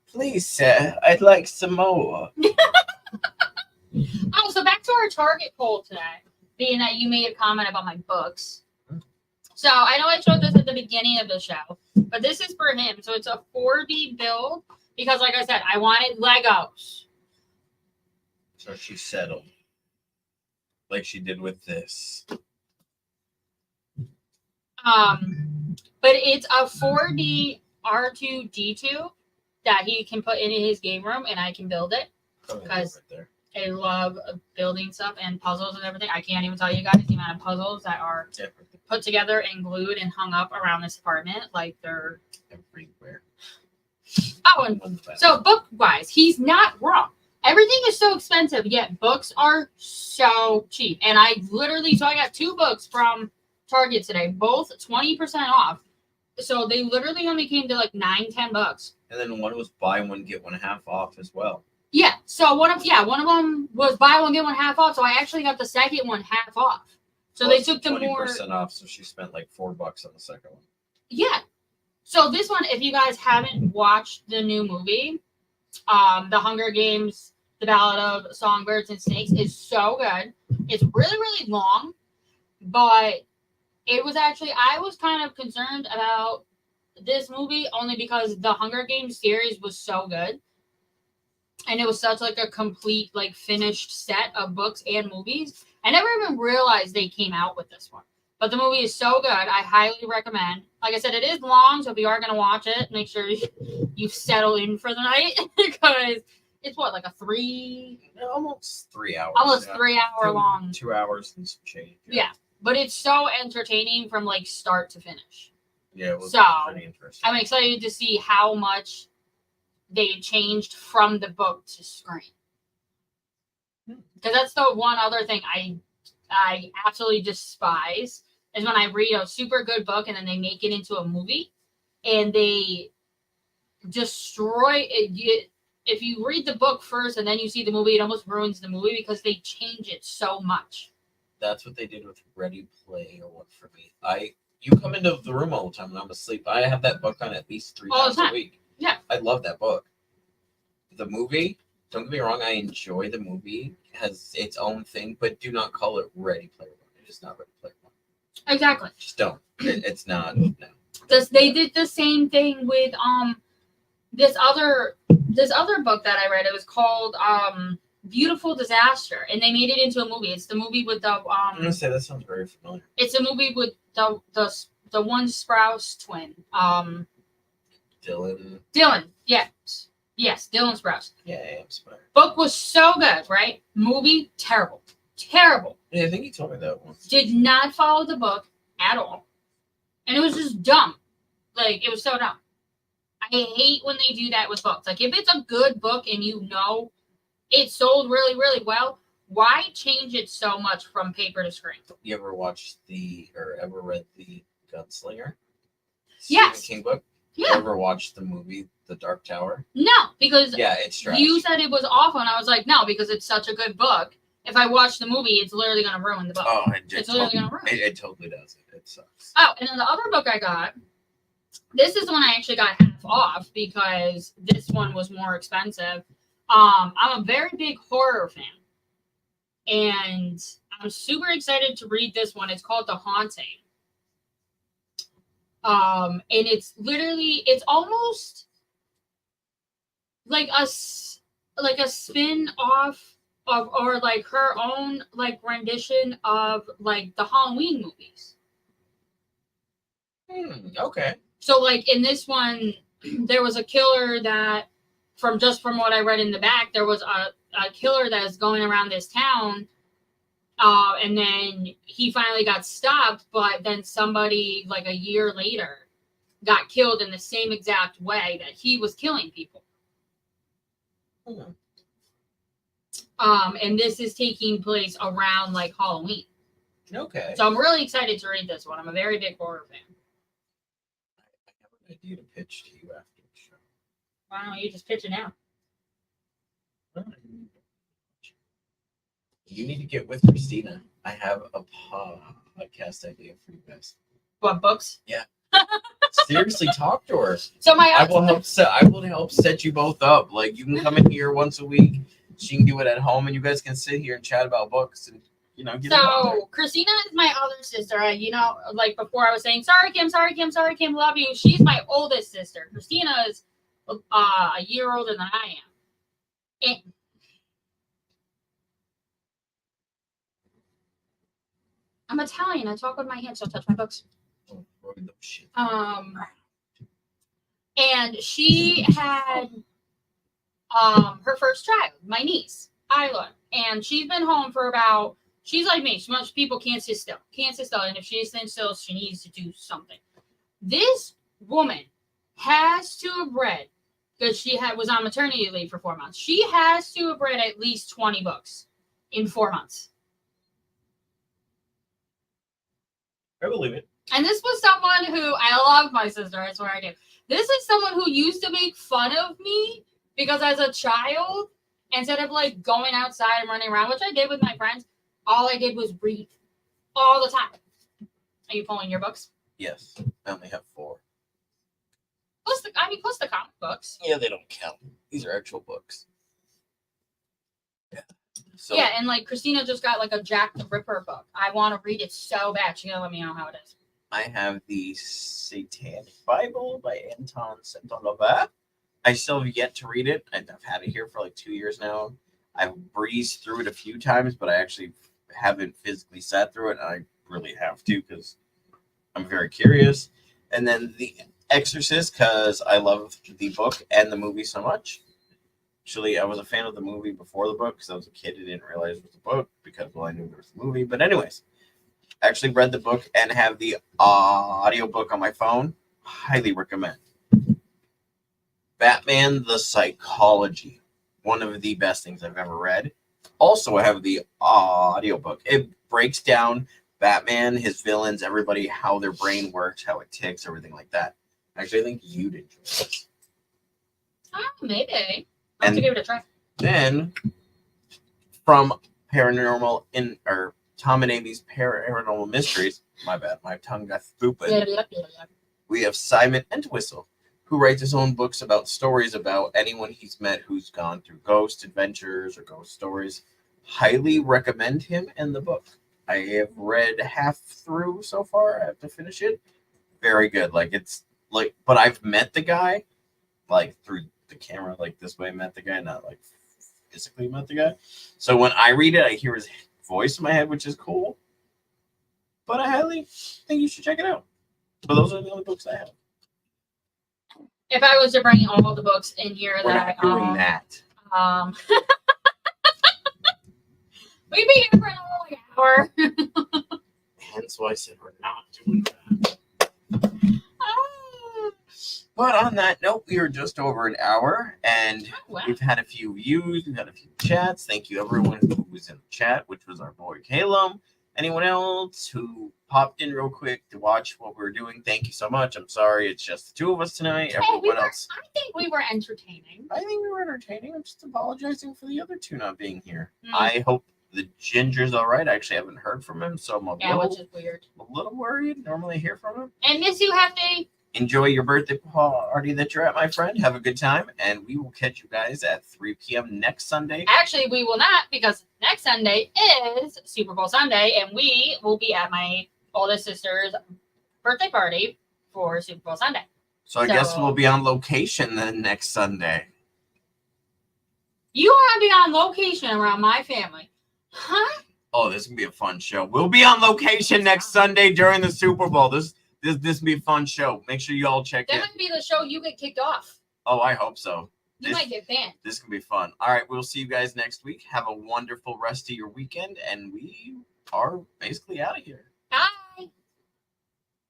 Please, sir. I'd like some more. Oh, so back to our Target poll today, being that you made a comment about my books. So I know I showed this at the beginning of the show, but this is for him. So it's a 4D build because, like I said, I wanted Legos. So she settled. Like she did with this. But it's a 4D R2D2 that he can put in his game room, and I can build it. Because right there. I love building stuff and puzzles and everything. I can't even tell you guys the amount of puzzles that are put together and glued and hung up around this apartment. Like they're everywhere. Oh, and so book wise, he's not wrong. Everything is so expensive, yet books are so cheap. And I got 2 books from Target today, both 20% off. So they literally only came to like $9-10. And then one was buy one get one half off as well. Yeah. So one of them was buy one get one half off. So I actually got the second one half off. So Plus they took the 20% off. So she spent like $4 on the second one. Yeah. So this one, if you guys haven't watched the new movie, The Hunger Games, The Ballad of Songbirds and Snakes is so good. It's really, really long, but It was actually, I was kind of concerned about this movie only because the Hunger Games series was so good. And it was such like a complete, like finished set of books and movies. I never even realized they came out with this one. But the movie is so good. I highly recommend. Like I said, it is long, so if you are going to watch it, make sure you settle in for the night because it's what, like a almost 3 hours. Almost 3 hour long. 2 hours and some change. Yeah. But it's so entertaining from like start to finish. Yeah, it was So, pretty interesting. I'm excited to see how much they changed from the book to screen. Because that's the one other thing I absolutely despise is when I read a super good book and then they make it into a movie and they destroy it. If you read the book first and then you see the movie, it almost ruins the movie because they change it so much. That's what they did with Ready Player One for me. You come into the room all the time when I'm asleep. I have that book on at least 3 times a week. Yeah. I love that book. The movie, don't get me wrong, I enjoy the movie. It has its own thing, but do not call it Ready Player One. It is not Ready Player One. Exactly. Just don't. It's not. No. Because they did the same thing with this other book that I read. It was called Beautiful Disaster, and they made it into a movie. It's the movie with the I'm gonna say that sounds very familiar. It's a movie with the one Sprouse twin. Dylan. Yes, Dylan Sprouse. Yeah, I'm smart. Book was so good, right? Movie, terrible. Yeah, I think you told me that once. Did not follow the book at all. And it was just dumb. Like, it was so dumb. I hate when they do that with books. Like, if it's a good book and you know it sold really, really well, why change it so much from paper to screen? You ever watched ever read the Gunslinger? Yes. Stephen King book? Yeah. You ever watched the movie The Dark Tower? No, because it's trash. You said it was awful, and I was like, no, because it's such a good book. If I watch the movie, it's literally going to ruin the book. Oh, it's literally going to ruin it. It totally does. It sucks. Oh, and then the other book I got, this is the one I actually got half off because this one was more expensive. I'm a very big horror fan, and I'm super excited to read this one. It's called The Haunting. And it's almost like a spin off of, or like her own like rendition of like the Halloween movies. Okay. So like in this one, there was a killer that from what I read in the back, there was a killer that is going around this town. And then he finally got stopped, but then somebody like a year later got killed in the same exact way that he was killing people. And this is taking place around like Halloween. Okay. So I'm really excited to read this one. I'm a very big horror fan. I have an idea to pitch to you after the show. Why don't you just pitch it now? You need to get with Christina. I have a podcast idea for you guys. What, books? Yeah. Seriously, talk to her. So I will help set you both up. Like, you can come in here once a week. She can do it at home, and you guys can sit here and chat about books and get So Christina is my other sister. Like before I was saying, sorry Kim, love you. She's my oldest sister. Christina is a year older than I am. And I'm Italian. I talk with my hands. Don't touch my books. And she had her first child, my niece, Isla, and she's been home for about. She's like me. Most people can't sit still. And if she stands still, she needs to do something. This woman has to have read, because she was on maternity leave for 4 months. She has to have read at least 20 books in 4 months. I believe it. And this was someone who, I love my sister, I swear I do. This is someone who used to make fun of me because as a child, instead of like going outside and running around, which I did with my friends, all I did was read all the time. Are you pulling your books? Yes. I only have 4. Plus the comic books. Yeah, they don't count. These are actual books. Yeah. So yeah, and like Christina just got like a Jack the Ripper book. I want to read it so bad. She's gonna let me know how it is. I have the Satanic Bible by Anton Saint-Onofre. I still have yet to read it. I've had it here for like 2 years now. I've breezed through it a few times, but I actually haven't physically sat through it. And I really have to because I'm very curious. And then The Exorcist, because I love the book and the movie so much. Actually, I was a fan of the movie before the book because I was a kid and didn't realize it was a book because, well, I knew there was a movie. But anyways, I actually read the book and have the audiobook on my phone. Highly recommend. Batman the Psychology. One of the best things I've ever read. Also, I have the audiobook. It breaks down Batman, his villains, everybody, how their brain works, how it ticks, everything like that. Actually, I think you'd enjoy this. Oh, maybe. I'll have to give it a try. Then, from Paranormal or Tom and Amy's Paranormal Mysteries, my bad, my tongue got stupid. We have Simon Entwistle, who writes his own books about stories about anyone he's met who's gone through ghost adventures or ghost stories. Highly recommend him and the book. I have read half through so far. I have to finish it. Very good. But I've met the guy, like through the camera, like this way. Met the guy, not like physically met the guy. So when I read it, I hear his voice in my head, which is cool. But I highly think you should check it out. But those are the only books I have. If I was to bring all the books in here We're that not doing that. we'd be here for another hour. Hence why I said we're not doing that. But on that note, we are just over an hour, and we've had a few views, we've had a few chats. Thank you, everyone who was in the chat, which was our boy Caleb. Anyone else who popped in real quick to watch what we were doing, thank you so much. I'm sorry, it's just the two of us tonight. Everyone else. I think we were entertaining. I think we were entertaining. I'm just apologizing for the other two not being here. I hope the Ginger's all right. I actually haven't heard from him, so I'm which is weird. A little worried. Normally hear from him. And miss you, Hefty. Enjoy your birthday party that you're at, my friend. Have a good time, and we will catch you guys at 3 p.m. next Sunday. Actually, we will not, because next Sunday is Super Bowl Sunday, and we will be at my oldest sister's birthday party for Super Bowl Sunday. So I guess we'll be on location then next Sunday. You want to be on location around my family, huh? Oh, this is going to be a fun show. We'll be on location next Sunday during the Super Bowl. This will be a fun show. Make sure you all check in. That might be the show you get kicked off. Oh, I hope so. You might get banned. This can be fun. All right, we'll see you guys next week. Have a wonderful rest of your weekend, and we are basically out of here.